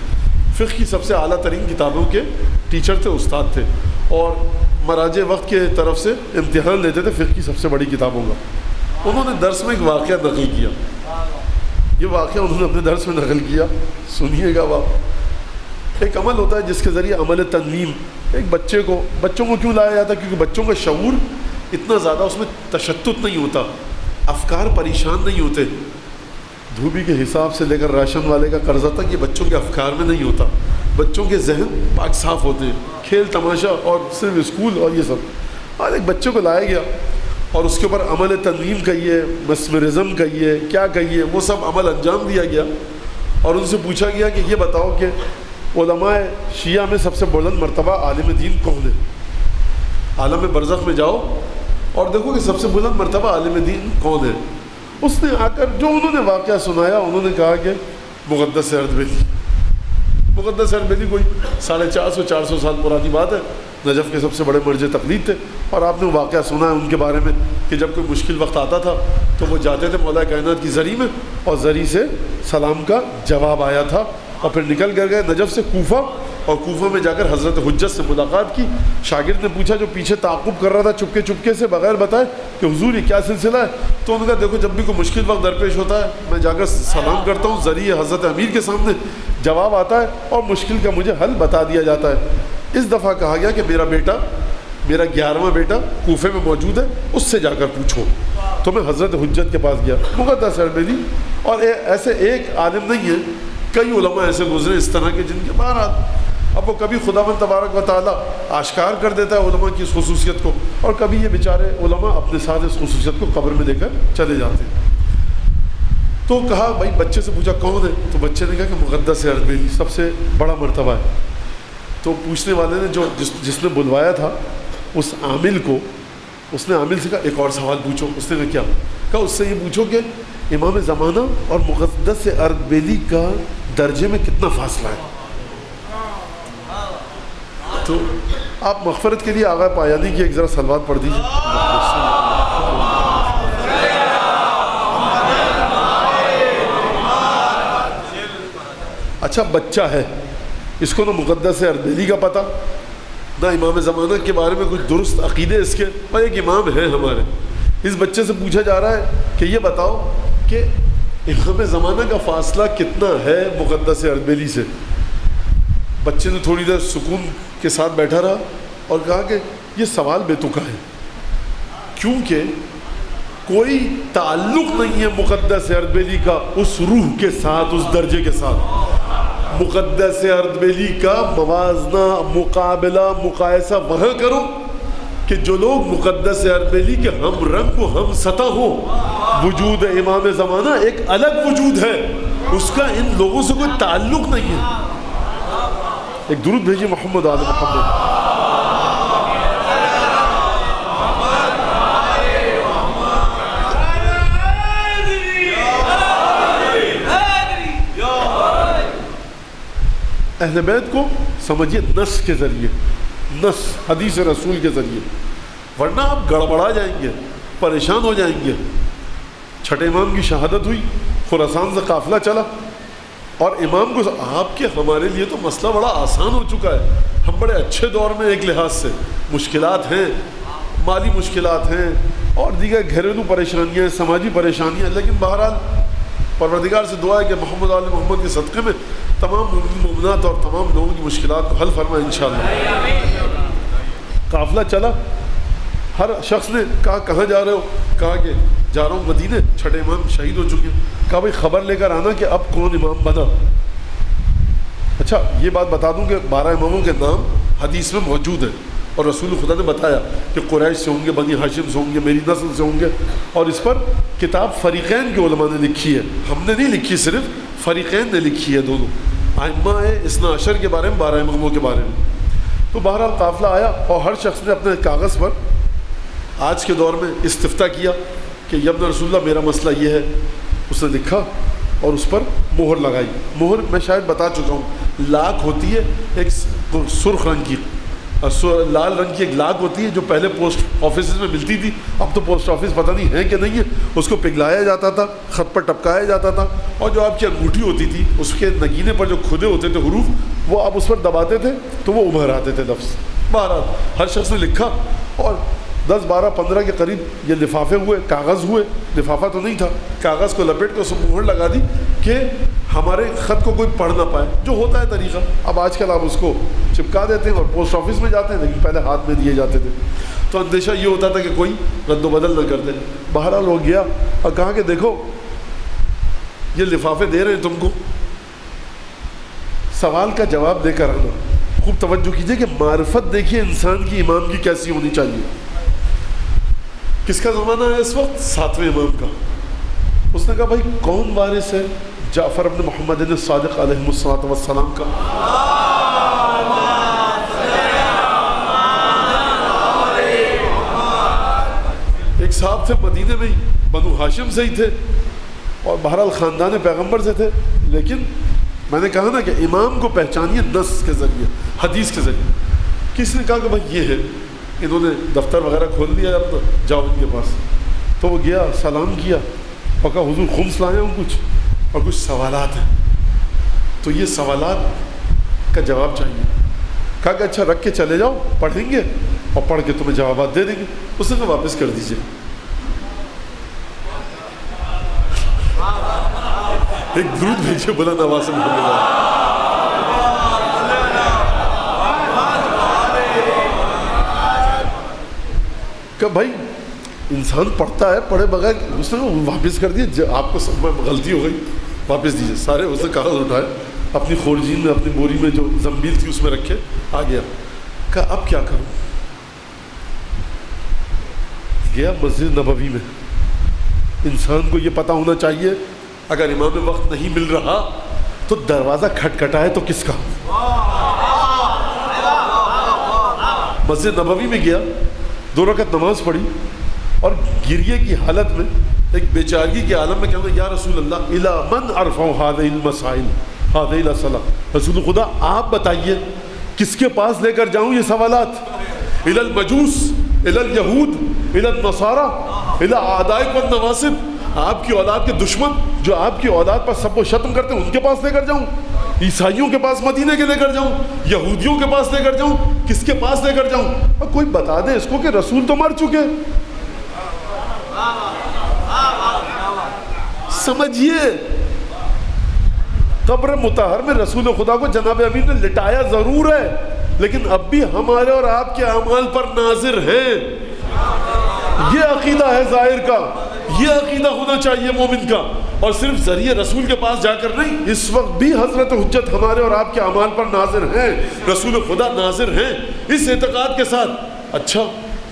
فقہ کی سب سے اعلیٰ ترین کتابوں کے ٹیچر تھے، استاد تھے، اور مراجع وقت کے طرف سے امتحان لیتے تھے فقہ کی سب سے بڑی کتابوں کا. انہوں نے درس میں ایک واقعہ نقل کیا، یہ واقعہ انہوں نے اپنے درس میں نقل کیا، سنیے گا آپ. ایک عمل ہوتا ہے جس کے ذریعے عمل تنویم، ایک بچوں کو کیوں لایا جاتا ہے؟ کیونکہ بچوں کا شعور اتنا زیادہ، اس میں تشتت نہیں ہوتا، افکار پریشان نہیں ہوتے. دھوبی کے حساب سے لے کر راشن والے کا قرضہ تک یہ بچوں کے افکار میں نہیں ہوتا. بچوں کے ذہن پاک صاف ہوتے ہیں، کھیل تماشا اور صرف اسکول اور یہ سب. اور ایک بچے کو لایا گیا اور اس کے اوپر عمل تنویم کہیے، مسمرزم کہیے، کیا کہیے، وہ سب عمل انجام دیا گیا. اور ان سے پوچھا گیا کہ یہ بتاؤ کہ علماء شیعہ میں سب سے بلند مرتبہ عالم دین کون ہے؟ عالم برزخ میں جاؤ اور دیکھو کہ سب سے بلند مرتبہ عالم دین کون ہے. اس نے آ کر جو انہوں نے واقعہ سنایا، انہوں نے کہا کہ مقدس اردبیلی. مقدس اردبیلی کوئی 450-400 سال پرانی بات ہے، نجف کے سب سے بڑے مرجع تقلید تھے. اور آپ نے واقعہ سنا ہے ان کے بارے میں کہ جب کوئی مشکل وقت آتا تھا تو وہ جاتے تھے مولا کائنات کی زری میں، اور زری سے سلام کا جواب آیا تھا، اور پھر نکل کر گئے نجف سے کوفہ، اور کوفہ میں جا کر حضرت حجت سے ملاقات کی. شاگرد نے پوچھا جو پیچھے تعاقب کر رہا تھا چپکے سے بغیر بتائے کہ حضور یہ کیا سلسلہ ہے؟ تو انہوں نے کہا دیکھو جب بھی کوئی مشکل وقت درپیش ہوتا ہے میں جا کر سلام کرتا ہوں ذریعے حضرت امیر کے سامنے، جواب آتا ہے اور مشکل کا مجھے حل بتا دیا جاتا ہے. اس دفعہ کہا گیا کہ میرا 11واں بیٹا کوفے میں موجود ہے، اس سے جا کر پوچھو. تو میں حضرت حجت کے پاس گیا، مقدس اردبیلی، اور ایسے ایک عالم نہیں ہے، کئی علماء ایسے گزرے اس طرح کے جن کے بہرحال اب وہ کبھی خداوند تبارک و تعالیٰ آشکار کر دیتا ہے علماء کی اس خصوصیت کو، اور کبھی یہ بیچارے علماء اپنے ساتھ اس خصوصیت کو قبر میں دے کر چلے جاتے ہیں. تو کہا بھائی بچے سے پوچھا کون ہے؟ تو بچے نے کہا کہ مقدس اردبیلی سب سے بڑا مرتبہ ہے. تو پوچھنے والے نے جس نے بلوایا تھا اس عامل کو اس نے عامل سے کہا ایک اور سوال پوچھو. اس نے کہا کیا؟ کہا اس سے یہ پوچھو کہ امام زمانہ اور مقدس اردبیلی کا درجے میں کتنا فاصلہ ہے. تو آپ مغفرت کے لیے آغا پایانی کی ایک ذرا صلوات پڑھ دیجیے. اچھا بچہ ہے، اس کو نہ مقدس اردبیلی کا پتہ، نہ امام زمانہ کے بارے میں کچھ درست عقیدے اس کے، اور ایک امام ہے ہمارے. اس بچے سے پوچھا جا رہا ہے کہ یہ بتاؤ کہ امام زمانہ کا فاصلہ کتنا ہے مقدس اردبیلی سے. بچے نے تھوڑی دیر سکون کے ساتھ بیٹھا رہا اور کہا کہ یہ سوال بے تکا ہے، کیونکہ کوئی تعلق نہیں ہے مقدس اردبیلی کا اس روح کے ساتھ، اس درجے کے ساتھ. مقدس اردبیلی کا موازنہ، مقابلہ، مقایسہ وہاں کرو کہ جو لوگ مقدس اردبیلی کے ہم رنگ و ہم سطح ہو. وجود امام زمانہ ایک الگ وجود ہے، اس کا ان لوگوں سے کوئی تعلق نہیں ہے. ایک درود بھیجیے محمد آل محمد. اہل بیت کو سمجھیے نص کے ذریعے، نص حدیث رسول کے ذریعے، ورنہ آپ گڑبڑا جائیں گے، پریشان ہو جائیں گے. چھٹے امام کی شہادت ہوئی، خراسان سے قافلہ چلا، اور امام کو آپ کے ہمارے لیے تو مسئلہ بڑا آسان ہو چکا ہے. ہم بڑے اچھے دور میں ایک لحاظ سے، مشکلات ہیں، مالی مشکلات ہیں اور دیگر گھریلو پریشانیاں، سماجی پریشانیاں، لیکن بہرحال پروردگار سے دعا ہے کہ محمد آل محمد کے صدقے میں تمام مومنات اور تمام لوگوں کی مشکلات کو حل فرمائے انشاءاللہ. قافلہ چلا، ہر شخص نے کہا کہاں جا رہے ہو؟ کہا کہ جا رہا ہوں مدینے، چھٹے امام شہید ہو چکے ہیں. کہا بھائی خبر لے کر آنا کہ اب کون امام بنا. اچھا یہ بات بتا دوں کہ 12 اماموں کے نام حدیث میں موجود ہیں، اور رسول خدا نے بتایا کہ قریش سے ہوں گے، بنی ہاشم سے ہوں گے، میری نسل سے ہوں گے. اور اس پر کتاب فریقین کے علماء نے لکھی ہے، ہم نے نہیں لکھی، صرف فریقین نے لکھی ہے، دونوں ائمہ اثنا عشر کے بارے میں، 12 اماموں کے بارے میں. تو بہرحال قافلہ آیا اور ہر شخص نے اپنے کاغذ پر آج کے دور میں استفتاء کیا کہ ابن رسول اللہ میرا مسئلہ یہ ہے. اس نے لکھا اور اس پر مہر لگائی. مہر میں شاید بتا چکا ہوں، لاکھ ہوتی ہے ایک سرخ رنگ کی، لال رنگ کی ایک لاگ ہوتی ہے جو پہلے پوسٹ آفیسز میں ملتی تھی. اب تو پوسٹ آفس پتہ نہیں ہے کہ نہیں ہے. اس کو پگھلایا جاتا تھا، خط پر ٹپکایا جاتا تھا، اور جو آپ کی انگوٹھی ہوتی تھی اس کے نگینے پر جو کھدے ہوتے تھے حروف، وہ آپ اس پر دباتے تھے تو وہ ابھر آتے تھے لفظ. بہرحال ہر شخص نے لکھا اور 10 12 15 کے قریب یہ لفافے ہوئے، کاغذ ہوئے. لفافہ تو نہیں تھا، کاغذ کو لپیٹ کے اس میں مہر لگا دی کہ ہمارے خط کو کوئی پڑھ نہ پائے، جو ہوتا ہے طریقہ. اب آج کل آپ اس کو چپکا دیتے ہیں اور پوسٹ آفس میں جاتے ہیں، لیکن پہلے ہاتھ میں دیے جاتے تھے. تو اندیشہ یہ ہوتا تھا کہ کوئی رد و بدل نہ کر دے. بہرحال ہو گیا اور کہا کہ دیکھو یہ لفافے دے رہے ہیں تم کو، سوال کا جواب دے کر آنا. خوب توجہ کیجئے کہ معرفت دیکھیے انسان کی امام کی کیسی ہونی چاہیے. کس کا زمانہ ہے اس وقت؟ 7ویں امام کا. اس نے کہا بھائی کون وارث ہے؟ جعفر ابن محمد الصادق علیہ الصلوۃ والسلام کا. ایک صاحب تھے مدینے میں ہی، بنو ہاشم سے ہی تھے، اور بہرحال خاندان پیغمبر سے تھے. لیکن میں نے کہا نا کہ امام کو پہچانیے نص کے ذریعے، حدیث کے ذریعے. کسی نے کہا کہ بھائی یہ ہے، انہوں نے دفتر وغیرہ کھول دیا اپنا، جاؤ ان کے پاس. تو وہ گیا، سلام کیا اور کہا حضور خمس لائے ہوں کچھ، اور کچھ سوالات ہیں، تو یہ سوالات کا جواب چاہیے. کہا کہ اچھا رکھ کے چلے جاؤ، پڑھیں گے اور پڑھ کے تمہیں جوابات دے دیں گے. اس نے کہا واپس کر دیجیے. ایک درود بھیجیے بلند آواز سے محمد اللہ. کہ بھائی انسان پڑھتا ہے پڑھے بغیر. اس نے واپس کر دیا، آپ کو غلطی ہو گئی، واپس دیجیے. سارے اس نے کاغذ اٹھائے، اپنی خورجین میں، اپنی بوری میں جو زنبیل تھی اس میں رکھے، آ گیا. کہا اب کیا کروں؟ گیا مسجد نبوی میں. انسان کو یہ پتہ ہونا چاہیے اگر امام وقت نہیں مل رہا تو دروازہ کھٹکھٹائے تو کس کا. مسجد نبوی میں گیا 2 رکعت نماز پڑھی اور گریے کی حالت میں ایک بیچارگی کے عالم میں کہوں گا یا رسول اللہ الی من ارفع هذه المسائل هذه الاسئلہ، رسول خدا آپ بتائیے کس کے پاس لے کر جاؤں یہ سوالات؟ الی المجوس، الی الیہود، الی النصارى، الی اعدائک والنواصب، آپ کی اولاد کے دشمن جو آپ کی اولاد پر سب و شتم کرتے ہیں ان کے پاس لے کر جاؤں؟ عیسائیوں کے پاس مدینے کے لے کر جاؤں؟ یہودیوں کے پاس لے کر جاؤں؟ کس کے پاس لے کر جاؤں؟ اور کوئی بتا دے اس کو کہ رسول تو مر چکے. سمجھیے قبر مطہر میں رسول خدا کو جناب امین نے لٹایا ضرور ہے، لیکن اب بھی ہمارے اور آپ کے اعمال پر ناظر ہیں. یہ عقیدہ ہے ظاہر کا، یہ عقیدہ ہونا چاہیے مومن کا، اور صرف ذریعے رسول کے پاس جا کر نہیں. اس وقت بھی حضرت حجت ہمارے اور آپ کے اعمال پر ناظر ہیں، رسول خدا ناظر ہیں اس اعتقاد کے ساتھ. اچھا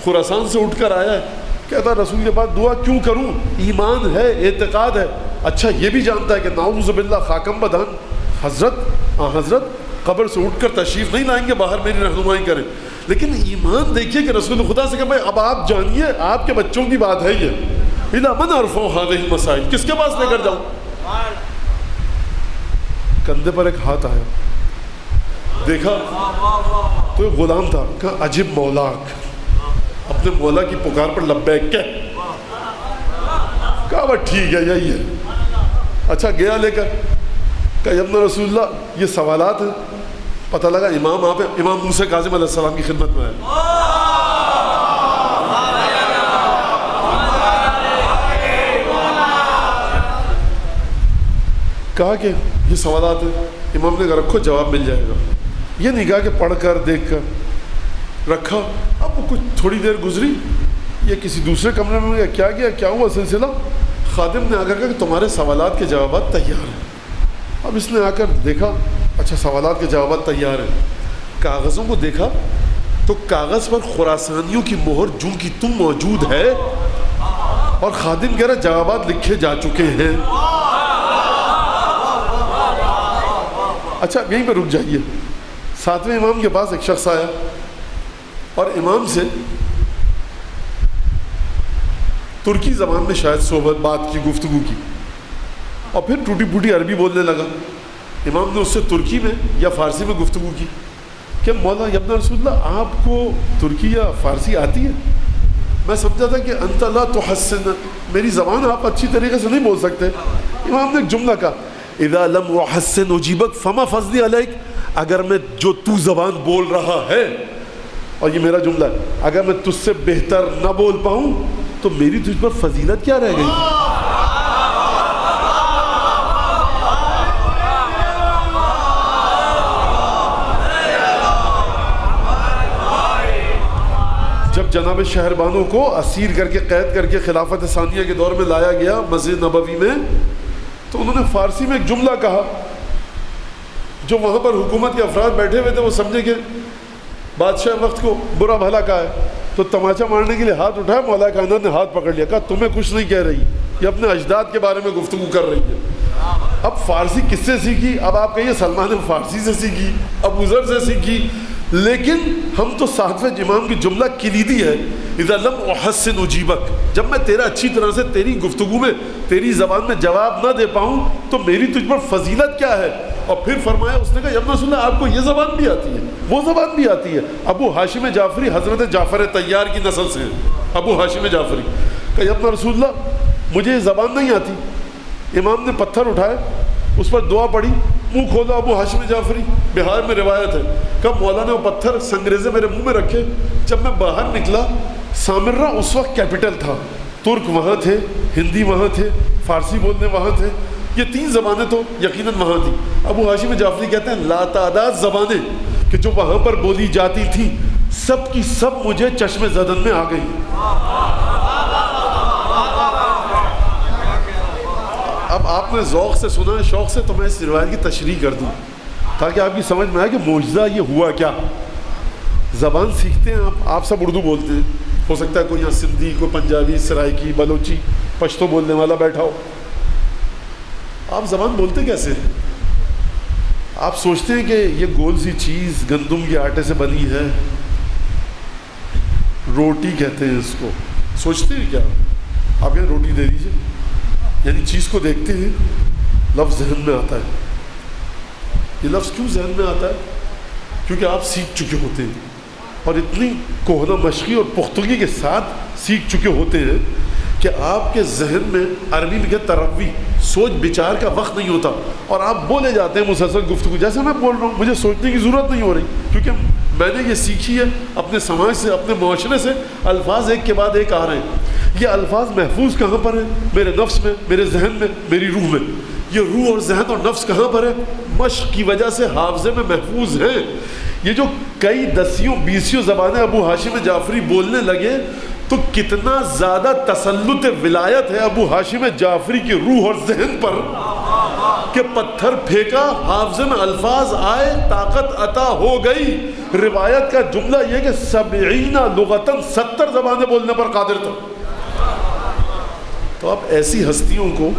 خراسان سے اٹھ کر آیا ہے، کہتا رسول کے پاس دعا کیوں کروں؟ ایمان ہے، اعتقاد ہے. اچھا یہ بھی جانتا ہے کہ نعوذ باللہ خاکم بدن حضرت قبر سے اٹھ کر تشریف نہیں لائیں گے باہر، میری رہنمائی کریں. لیکن ایمان دیکھیے کہ رسول خدا سے کہ بھائی اب آپ جانیے، آپ کے بچوں کی بات ہے یہ، الی من ارفع هذه المسائل، کس کے پاس لے کر جاؤں؟ کندھے پر ایک ہاتھ آیا، دیکھا تو ایک غلام تھا، کہا عجب مولاک، اپنے مولا کی پکار پر لبیک کہہ. کہا بس ٹھیک ہے یہی ہے. اچھا گیا لے کر، کہا یا ابن رسول اللہ یہ سوالات ہیں. پتہ لگا امام آپ ہیں، امام موسیٰ کاظم علیہ السلام کی خدمت میں ہے. کہا کہ یہ سوالات ہیں. امام نے کہا رکھو جواب مل جائے گا. یہ نہیں کہا کہ پڑھ کر دیکھ کر رکھا. اب وہ کچھ تھوڑی دیر گزری، یہ کسی دوسرے کمرے میں کیا گیا، کیا ہوا سلسلہ؟ خادم نے آ کر کہا کہ تمہارے سوالات کے جوابات تیار ہیں. اب اس نے آ کر دیکھا، اچھا سوالات کے جوابات تیار ہیں. کاغذوں کو دیکھا تو کاغذ پر خراسانیوں کی مہر جوں کی تم موجود ہے، اور خادم کہہ رہا جوابات لکھے جا چکے ہیں. اچھا یہیں پہ رک جائیے. 7ویں امام کے پاس ایک شخص آیا اور امام سے ترکی زبان میں شاید صحبت بات کی، گفتگو کی، اور پھر ٹوٹی پھوٹی عربی بولنے لگا. امام نے اس سے ترکی میں یا فارسی میں گفتگو کی کہ مولا ابن رسول اللہ آپ کو ترکی یا فارسی آتی ہے؟ میں سمجھا تھا کہ انت لا تحسن، میری زبان آپ اچھی طریقے سے نہیں بول سکتے. امام نے ایک جملہ کہا اذا لم احسن اجیبک فما فضلی علیک، اگر میں جو تو زبان بول رہا ہے، اور یہ میرا جملہ ہے، اگر میں تجھ سے بہتر نہ بول پاؤں تو میری تجھ پر فضیلت کیا رہ گئی؟ جب جناب شہربانوں کو اسیر کر کے قید کر کے خلافت ثانیہ کے دور میں لایا گیا مسجد نبوی میں، تو انہوں نے فارسی میں ایک جملہ کہا. جو وہاں پر حکومت کے افراد بیٹھے ہوئے تھے وہ سمجھے کہ بادشاہ وقت کو برا بھلا کہا ہے، تو تماچا مارنے کے لیے ہاتھ اٹھایا. مولا کائنات نے ہاتھ پکڑ لیا، کہا تمہیں کچھ نہیں کہہ رہی، یہ اپنے اجداد کے بارے میں گفتگو کر رہی ہے. اب فارسی کس سے سیکھی؟ اب آپ کہیے سلمان نے فارسی سے سیکھی، ابو ذر سے سیکھی، لیکن ہم تو 7ویں امام کی جملہ کلیدی ہے اذا لم احسن اجیبک، جب میں تیرا اچھی طرح سے تیری گفتگو میں تیری زبان میں جواب نہ دے پاؤں تو میری تجھ پر فضیلت کیا ہے؟ اور پھر فرمایا، اس نے کہا یا رسول اللہ آپ کو یہ زبان بھی آتی ہے، وہ زبان بھی آتی ہے. ابو ہاشم جعفری حضرت جعفر طیار کی نسل سے ہیں. ابو ہاشم جعفری کہا یا رسول اللہ مجھے یہ زبان نہیں آتی. امام نے پتھر اٹھائے، اس پر دعا پڑھی، منہ کھولا ابو ہاشم جعفری. بہار میں روایت ہے کہ مولا نے وہ پتھر سنگریزے میرے منہ میں رکھے. جب میں باہر نکلا، سامرہ اس وقت کیپٹل تھا، ترک وہاں تھے، ہندی وہاں تھے، فارسی بولنے وہاں تھے، یہ 3 زبانیں تو یقیناً وہاں تھیں. ابو ہاشم جعفری کہتے ہیں لاتعداد زبانیں کہ جو وہاں پر بولی جاتی تھیں سب کی سب مجھے چشم زدن میں آ گئی. اب آپ نے ذوق سے سنا ہے، شوق سے، تو میں اس روایت کی تشریح کر دوں تاکہ آپ کی سمجھ میں آئے کہ معجزہ یہ ہوا کیا. زبان سیکھتے ہیں آپ سب اردو بولتے ہیں، ہو سکتا ہے کوئی یہاں سندھی، کوئی پنجابی، سرائکی، بلوچی، پشتو بولنے والا بیٹھا ہو. آپ زبان بولتے کیسے ہیں؟ آپ سوچتے ہیں کہ یہ گول سی چیز گندم کے آٹے سے بنی ہے، روٹی کہتے ہیں اس کو. سوچتے ہیں کیا آپ کہیں روٹی دے دیجیے, یعنی چیز کو دیکھتے ہیں لفظ ذہن میں آتا ہے. یہ لفظ کیوں ذہن میں آتا ہے؟ کیونکہ آپ سیکھ چکے ہوتے ہیں اور اتنی کوہنہ مشقی اور پختگی کے ساتھ سیکھ چکے ہوتے ہیں کہ آپ کے ذہن میں عربی میں تروی سوچ بچار کا وقت نہیں ہوتا, اور آپ بولے جاتے ہیں مسلسل گفتگو. جیسے میں بول رہا ہوں مجھے سوچنے کی ضرورت نہیں ہو رہی, کیونکہ میں نے یہ سیکھی ہے اپنے سماج سے, اپنے معاشرے سے. الفاظ ایک کے بعد ایک آ رہے ہیں. یہ الفاظ محفوظ کہاں پر ہیں؟ میرے نفس میں, میرے ذہن میں, میری روح میں. یہ روح اور ذہن اور نفس کہاں پر ہے؟ مشق کی وجہ سے حافظے میں محفوظ ہیں. یہ جو کئی دسیوں بیسیوں زبانیں ابو ہاشم جعفری بولنے لگے تو کتنا زیادہ تسلط ولایت ہے ابو ہاشم جعفری کی روح اور ذہن پر کہ پتھر پھینکا, حافظے میں الفاظ آئے, طاقت عطا ہو گئی. روایت کا جملہ یہ کہ 70 لغتاً 70 زبانیں بولنے پر قادر تھا. تو آپ ایسی ہستیوں کو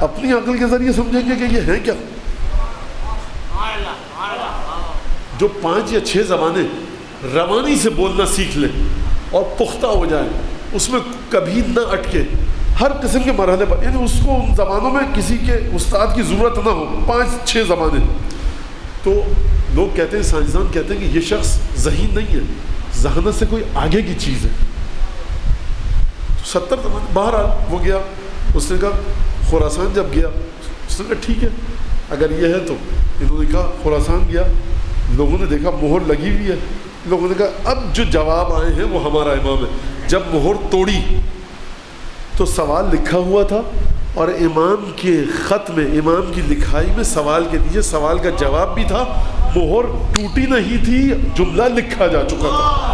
اپنی عقل کے ذریعے سمجھیں گے کہ یہ ہیں کیا؟ جو 5 یا 6 زبانیں روانی سے بولنا سیکھ لیں اور پختہ ہو جائیں, اس میں کبھی نہ اٹکے, ہر قسم کے مرحلے پر, یعنی اس کو ان زبانوں میں کسی کے استاد کی ضرورت نہ ہو, 5-6 زبانیں. تو لوگ کہتے ہیں, سائنسدان کہتے ہیں کہ یہ شخص ذہین نہیں ہے, ذہانت سے کوئی آگے کی چیز ہے. 70 زبانیں. بہرحال وہ گیا, اس نے کہا خراسان جب گیا, اس نے کہا ٹھیک ہے اگر یہ ہے تو. انہوں نے کہا خراسان گیا, لوگوں نے دیکھا مہر لگی ہوئی ہے, لوگوں نے کہا اب جو جواب آئے ہیں وہ ہمارا امام ہے. جب مہر توڑی تو سوال لکھا ہوا تھا, اور امام کے خط میں, امام کی لکھائی میں سوال کے نیچے سوال کا جواب بھی تھا. مہر ٹوٹی نہیں تھی, جملہ لکھا جا چکا تھا.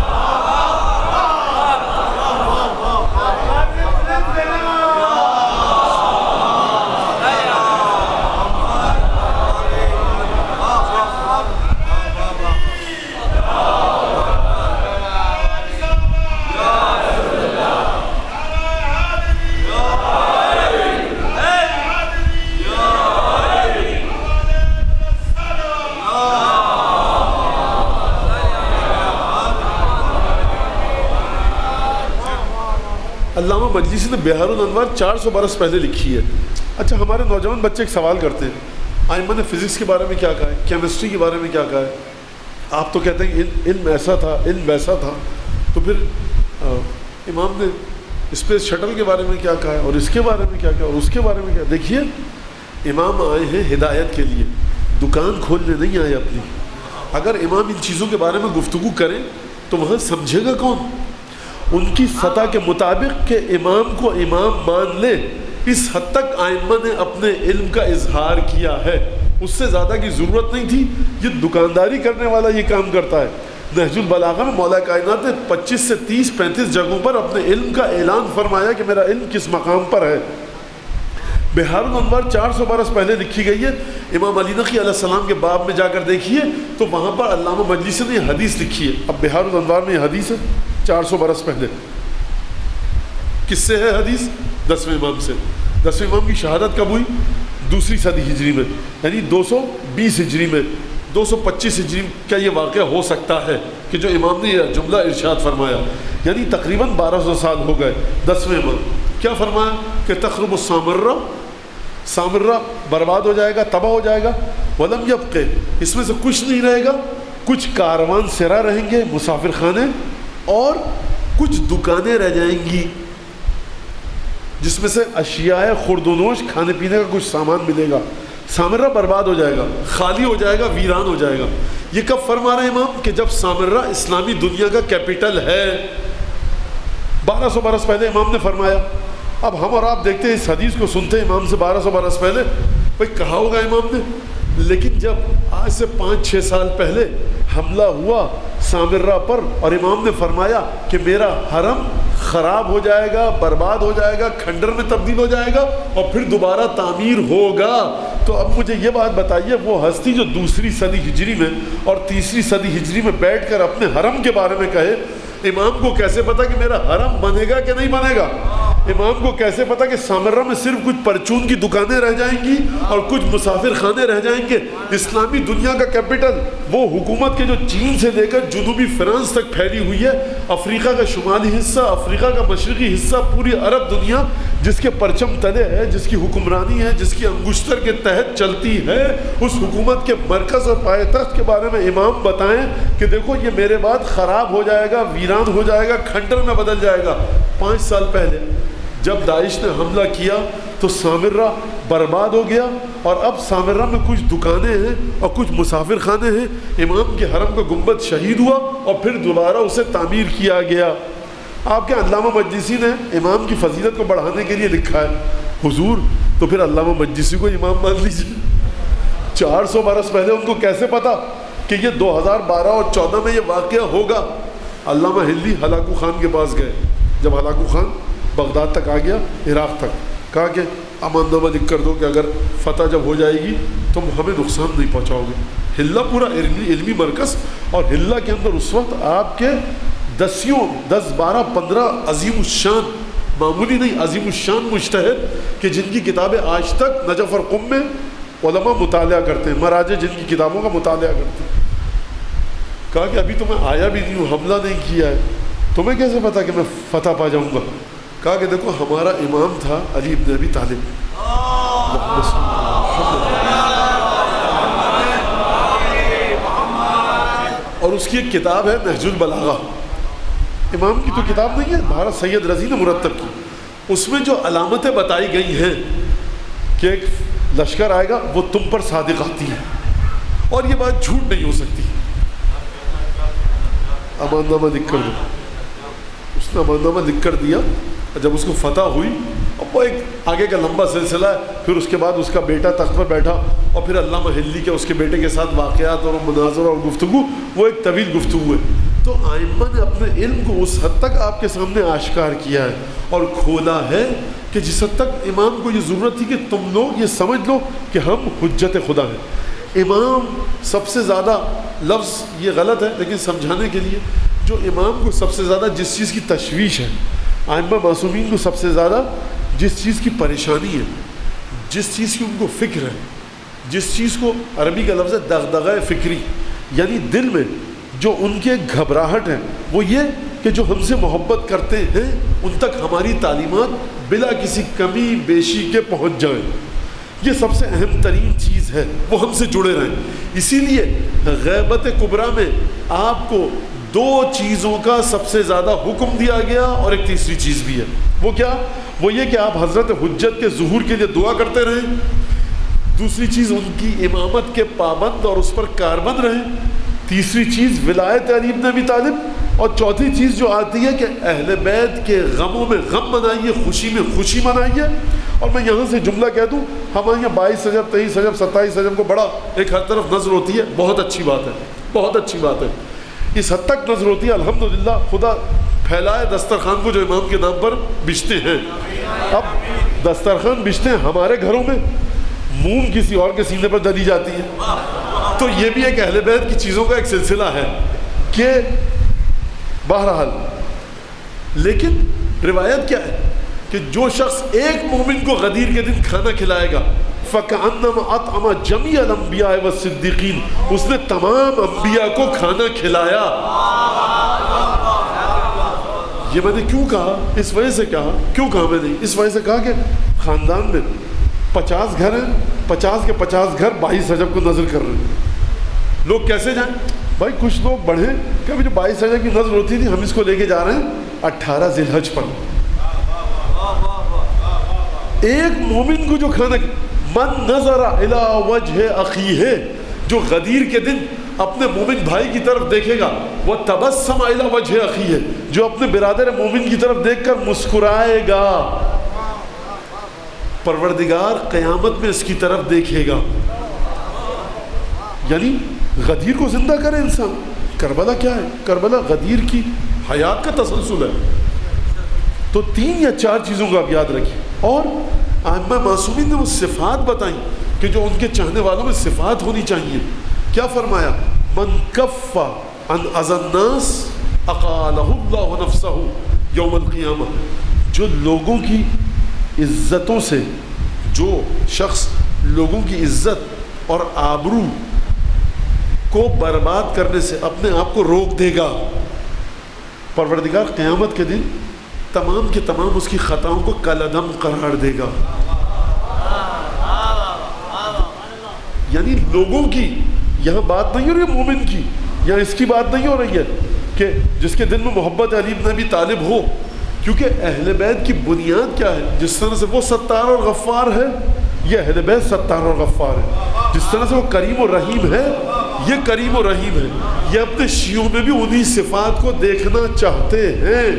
علامہ مجلسی نے بہار الانوار 400 برس پہلے لکھی ہے. اچھا, ہمارے نوجوان بچے ایک سوال کرتے ہیں, آئمہ نے فزکس کے بارے میں کیا کہا ہے, کیمسٹری کے بارے میں کیا کہا ہے, آپ تو کہتے ہیں علم ایسا تھا, علم ویسا تھا, تو پھر امام نے اسپیس شٹل کے بارے میں کیا کہا ہے, اور اس کے بارے میں کیا کہا, اور اس کے بارے میں کیا. دیکھیے, امام آئے ہیں ہدایت کے لیے, دکان کھولنے نہیں آئے اپنی. اگر امام ان چیزوں کے بارے میں گفتگو کریں تو وہاں سمجھے گا کون؟ ان کی سطح کے مطابق کہ امام کو امام مان لے, اس حد تک آئمہ نے اپنے علم کا اظہار کیا ہے. اس سے زیادہ کی ضرورت نہیں تھی. یہ دکانداری کرنے والا یہ کام کرتا ہے. نہج البلاغہ میں مولا کائنات نے 25 سے 30-35 جگہوں پر اپنے علم کا اعلان فرمایا کہ میرا علم کس مقام پر ہے. بہار الانوار 400 برس پہلے لکھی گئی ہے. امام علی نقی علیہ السلام کے باب میں جا کر دیکھیے تو وہاں پر علامہ مجلسی نے یہ حدیث لکھی ہے. اب بہار الانوار میں یہ حدیث ہے 400 برس پہلے. کس سے ہے حدیث؟ 10ویں امام سے. 10ویں امام کی شہادت کب ہوئی؟ 2ری صدی ہجری میں, یعنی 220 ہجری میں. 225 ہجری کا یہ واقعہ ہو سکتا ہے کہ جو امام نے یہ جملہ ارشاد فرمایا, یعنی تقریباً 1200 سال ہو گئے. 10ویں امام کیا فرمایا کہ تخرب السامرہ, سامرہ برباد ہو جائے گا, تباہ ہو جائے گا. ولم یبقے, اس میں سے کچھ نہیں رہے گا. کچھ کاروان سرا رہیں گے, مسافر خانے, اور کچھ دکانیں رہ جائیں گی جس میں سے اشیاء خردونوش, کھانے پینے کا کچھ سامان ملے گا. سامرہ برباد ہو جائے گا, خالی ہو جائے گا, ویران ہو جائے گا. یہ کب فرما رہے ہیں امام؟ کہ جب سامرہ اسلامی دنیا کا کیپٹل ہے. 1200 برس پہلے امام نے فرمایا. اب ہم اور آپ دیکھتے ہیں, اس حدیث کو سنتے ہیں امام سے 1200 برس پہلے, بھائی کہا ہوگا امام نے. لیکن جب آج سے 5-6 سال پہلے حملہ ہوا سامرہ پر اور امام نے فرمایا کہ میرا حرم خراب ہو جائے گا, برباد ہو جائے گا, کھنڈر میں تبدیل ہو جائے گا اور پھر دوبارہ تعمیر ہوگا, تو اب مجھے یہ بات بتائیے, وہ ہستی جو 2ری صدی ہجری میں اور 3ری صدی ہجری میں بیٹھ کر اپنے حرم کے بارے میں کہے, امام کو کیسے پتا کہ میرا حرم بنے گا کہ نہیں بنے گا؟ امام کو کیسے پتا کہ سامرہ میں صرف کچھ پرچون کی دکانیں رہ جائیں گی اور کچھ مسافر خانے رہ جائیں گے؟ اسلامی دنیا کا کیپٹل وہ حکومت کے جو چین سے لے کر جنوبی فرانس تک پھیلی ہوئی ہے، افریقہ کا شمالی حصہ، افریقہ کا مشرقی حصہ، پوری عرب دنیا جس کے پرچم تلے ہے، جس کی حکمرانی ہے، جس کی انگشتر کے تحت چلتی ہے، اس حکومت کے مرکز اور پائے تخت کے بارے میں امام بتائیں کہ دیکھو یہ میرے بعد خراب ہو جائے گا، ویران ہو جائے گا، کھنڈر میں بدل جائے گا۔ 5 سال پہلے جب داعش نے حملہ کیا تو سامرہ برباد ہو گیا، اور اب سامرہ میں کچھ دکانیں ہیں اور کچھ مسافر خانے ہیں۔ امام کے حرم کا گنبد شہید ہوا اور پھر دوبارہ اسے تعمیر کیا گیا۔ آپ کے علامہ مجلسی نے امام کی فضیلت کو بڑھانے کے لیے لکھا ہے۔ حضور تو پھر علامہ مجلسی کو امام مان لیجیے۔ 400 برس پہلے ان کو کیسے پتا کہ یہ 2012 اور 14 میں یہ واقعہ ہوگا؟ علامہ ہلی ہلاکو خان کے پاس گئے، جب ہلاکو خان بغداد تک آ گیا، عراق تک، کہا کہ امان نامہ لکھ کر دو کہ اگر فتح جب ہو جائے گی تم ہمیں نقصان نہیں پہنچاؤ گے۔ ہلا پورا علمی مرکز، اور ہلا کے اندر اس وقت آپ کے 10 12 15 عظیم الشان، معمولی نہیں، عظیم الشان مجتہد کہ جن کی کتابیں آج تک نجف اور قم میں علماء مطالعہ کرتے ہیں، مراجع جن کی کتابوں کا مطالعہ کرتے ہیں۔ کہا کہ ابھی تو میں آیا بھی نہیں ہوں، حملہ نہیں کیا ہے، تمہیں کیسے پتا کہ میں فتح پا جاؤں گا؟ کہا کہ دیکھو ہمارا امام تھا علی ابن ابی طالب، اور اس کی ایک کتاب ہے نہج البلاغہ، امام کی تو کتاب نہیں ہے، بھارت سید رضی نے مرتب کی، اس میں جو علامتیں بتائی گئی ہیں کہ ایک لشکر آئے گا وہ تم پر صادق آتی ہے، اور یہ بات جھوٹ نہیں ہو سکتی۔ امان نامہ لکھ کر دو۔ اس نے امان نامہ لکھ کر دیا، جب اس کو فتح ہوئی، اب وہ ایک آگے کا لمبا سلسلہ ہے، پھر اس کے بعد اس کا بیٹا تخت پر بیٹھا، اور پھر علامہ ہلی کے اس کے بیٹے کے ساتھ واقعات اور مناظر اور گفتگو، وہ ایک طویل گفتگو ہے۔ تو ائمہ نے اپنے علم کو اس حد تک آپ کے سامنے آشکار کیا ہے اور کھولا ہے کہ جس حد تک امام کو یہ ضرورت تھی کہ تم لوگ یہ سمجھ لو کہ ہم حجت خدا ہیں۔ امام سب سے زیادہ، لفظ یہ غلط ہے لیکن سمجھانے کے لیے، جو امام کو سب سے زیادہ جس چیز کی تشویش ہے، ائمہ معصومین کو سب سے زیادہ جس چیز کی پریشانی ہے، جس چیز کی ان کو فکر ہے، جس چیز کو عربی کا لفظ ہے دغدغہ فکری، یعنی دل میں جو ان کے گھبراہٹ ہے، وہ یہ کہ جو ہم سے محبت کرتے ہیں ان تک ہماری تعلیمات بلا کسی کمی بیشی کے پہنچ جائیں، یہ سب سے اہم ترین چیز ہے، وہ ہم سے جڑے رہیں۔ اسی لیے غیبت کبریٰ میں آپ کو 2 چیزوں کا سب سے زیادہ حکم دیا گیا، اور ایک تیسری چیز بھی ہے۔ وہ کیا؟ وہ یہ کہ آپ حضرت حجت کے ظہور کے لیے دعا کرتے رہیں، دوسری چیز ان کی امامت کے پابند اور اس پر کاربند رہیں، تیسری چیز ولایت علی ابن ابی طالب، اور چوتھی چیز جو آتی ہے کہ اہل بیت کے غموں میں غم منائیے، خوشی میں خوشی منائیے۔ اور میں یہاں سے جملہ کہہ دوں، ہمارے یہاں 22 رجب 23 رجب 27 رجب کو بڑا ایک ہر طرف نظر ہوتی ہے، بہت اچھی بات ہے، بہت اچھی بات ہے، اس حد تک نظر ہوتی ہے، الحمدللہ خدا پھیلائے دسترخوان کو جو امام کے نام پر بچتے ہیں۔ اب دسترخوان بچتے ہیں ہمارے گھروں میں، موم کسی اور کے سینے پر ڈلی جاتی ہے، تو یہ بھی ایک اہل بیت کی چیزوں کا ایک سلسلہ ہے کہ بہرحال۔ لیکن روایت کیا ہے کہ جو شخص ایک مومن کو غدیر کے دن کھانا کھلائے گا فَكَأَنَّمَا أَطْعَمَ جَمِيعَ الْأَنْبِيَاءِ وَالصِّدِّقِينَ، اس نے تمام انبیاء کو کھانا کھلایا۔ یہ میں نے کیوں کہا؟ اس وجہ سے کہا، کیوں کہا میں نے؟ اس وجہ سے کہا کہ خاندان میں 50 گھر ہیں، 50 کے 50 گھر 22 رجب کو نظر کر رہے ہیں، لوگ کیسے جائیں؟ بھائی کچھ لوگ بڑھیں کہ ابھی جو 22 رجب کی نظر ہوتی تھی ہم اس کو لے کے جا رہے ہیں 18 ذی الحج پر۔ ایک مومن کو جو کھانا، من نظر الی وجہ اخیہ، جو غدیر کے دن اپنے مومن بھائی کی طرف دیکھے گا، وہ تبسم الی وجہ اخیہ، جو اپنے برادر مومن کی طرف دیکھ کر مسکرائے گا، پروردگار قیامت میں اس کی طرف دیکھے گا۔ یعنی غدیر کو زندہ کرے انسان۔ کربلا کیا ہے؟ کربلا غدیر کی حیات کا تسلسل ہے۔ تو 3 یا 4 چیزوں کو آپ یاد رکھیں، اور ائمہ معصومین نے وہ صفات بتائیں کہ جو ان کے چاہنے والوں میں صفات ہونی چاہیے۔ کیا فرمایا؟ من کف عن اذی الناس اقالہ اللہ نفسہ یوم القیامہ، جو لوگوں کی عزتوں سے، جو شخص لوگوں کی عزت اور آبرو کو برباد کرنے سے اپنے آپ کو روک دے گا، پروردگار قیامت کے دن تمام کے تمام اس کی خطاؤں کو کالعدم قرار دے گا۔ یعنی لوگوں کی یہاں بات نہیں ہو رہی ہے، مومن کی یہاں اس کی بات نہیں ہو رہی ہے کہ جس کے دل میں محبت علی بن ابی طالب ہو، کیونکہ اہل بیت کی بنیاد کیا ہے؟ جس طرح سے وہ ستار اور غفار ہے، یہ اہل بیت ستار اور غفار ہے۔ جس طرح سے وہ کریم و رحیم ہے، یہ کریم و رحیم ہے۔ یہ اپنے شیعوں میں بھی انہی صفات کو دیکھنا چاہتے ہیں۔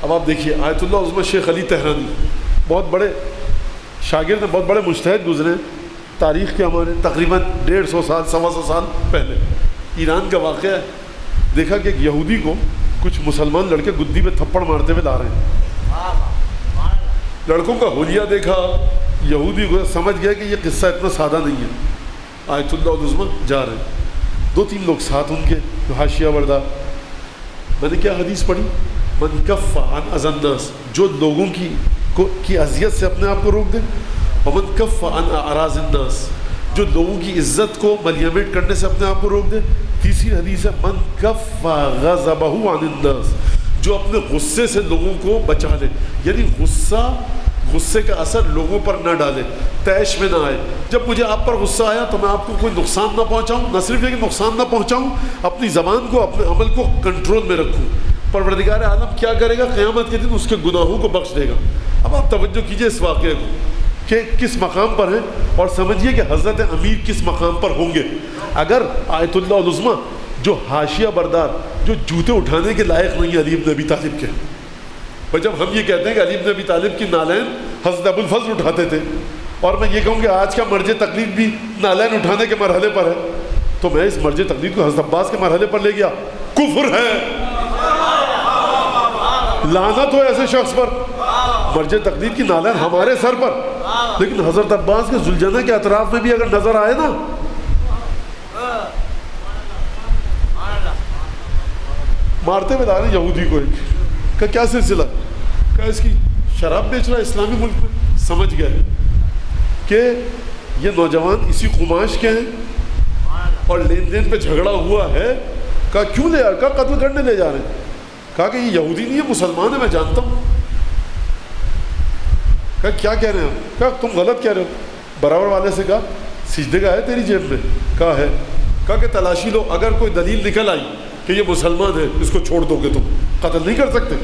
اب آپ دیکھیے آیت اللہ عظمہ شیخ علی تہرانی، بہت بڑے شاگرد ہیں، بہت بڑے مجتہد گزرے تاریخ کے، ہمارے تقریباً 150 سال 125 سال پہلے ایران کا واقعہ ہے۔ دیکھا کہ ایک یہودی کو کچھ مسلمان لڑکے گدی میں تھپڑ مارتے ہوئے لا رہے ہیں۔ لڑکوں کا حلیہ دیکھا، یہودی کو سمجھ گیا کہ یہ قصہ اتنا سادہ نہیں ہے۔ آیت اللہ عظمہ جا رہے ہیں، 2-3 لوگ ساتھ ان کے حاشیہ بردار۔ میں نے کیا حدیث پڑھی؟ من کف عن اذی الناس، جو لوگوں کی اذیت سے اپنے آپ کو روک دے، ومن کف عن اعراض الناس، جو لوگوں کی عزت کو ملیامٹ کرنے سے اپنے آپ کو روک دے۔ تیسری حدیث ہے من کف غضبہ عن الناس، جو اپنے غصے سے لوگوں کو بچا لے، یعنی غصے کا اثر لوگوں پر نہ ڈالے، طیش میں نہ آئے۔ جب مجھے آپ پر غصہ آیا تو میں آپ کو کوئی نقصان نہ پہنچاؤں، نہ صرف یہ کہ نقصان نہ پہنچاؤں، اپنی زبان کو، اپنے عمل کو کنٹرول میں رکھوں۔ پروردگار عالم کیا کرے گا؟ قیامت کے دن اس کے گناہوں کو بخش دے گا۔ اب آپ توجہ کیجئے اس واقعے کو کہ کس مقام پر ہیں، اور سمجھیے کہ حضرت امیر کس مقام پر ہوں گے۔ اگر آیت اللہ العظمہ جو حاشیہ بردار، جو جوتے اٹھانے کے لائق نہیں علی بن ابی طالب کے، بھائی جب ہم یہ کہتے ہیں کہ علی بن ابی طالب کی نالین حضرت ابو الفضل اٹھاتے تھے، اور میں یہ کہوں کہ آج کا مرج تقلید بھی نالین اٹھانے کے مرحلے پر ہے، تو میں اس مرج تقلید کو حضرت عباس کے مرحلے پر لے گیا۔ کفر ہے، لعنت ہو ایسے شخص پر۔ مرج تقلید کی نالین ہمارے سر پر، لیکن حضرت عباس کے ذوالجنہ کے اطراف میں بھی اگر نظر آئے نا، مارتے ہوئے دارے یہودی کو ایک کہ کیا سلسلہ، کہ اس کی شراب بیچ رہا ہے اسلامی ملک میں۔ سمجھ گئے کہ یہ نوجوان اسی قماش کے ہیں اور لین دین پہ جھگڑا ہوا ہے۔ کہا کیوں لے کہا قتل کرنے لے جا رہے ہیں۔ کہا کہ یہ یہودی نہیں ہے، مسلمان ہے، میں جانتا ہوں۔ کہا کیا کہہ رہے ہیں؟ کہا تم غلط کہہ رہے ہو۔ برابر والے سے کہا سجدے کا ہے تیری جیب میں؟ کہا ہے۔ کہا کہ تلاشی لو، اگر کوئی دلیل نکل آئی کہ یہ مسلمان ہے، اس کو چھوڑ دو گے تم، قتل نہیں کر سکتے۔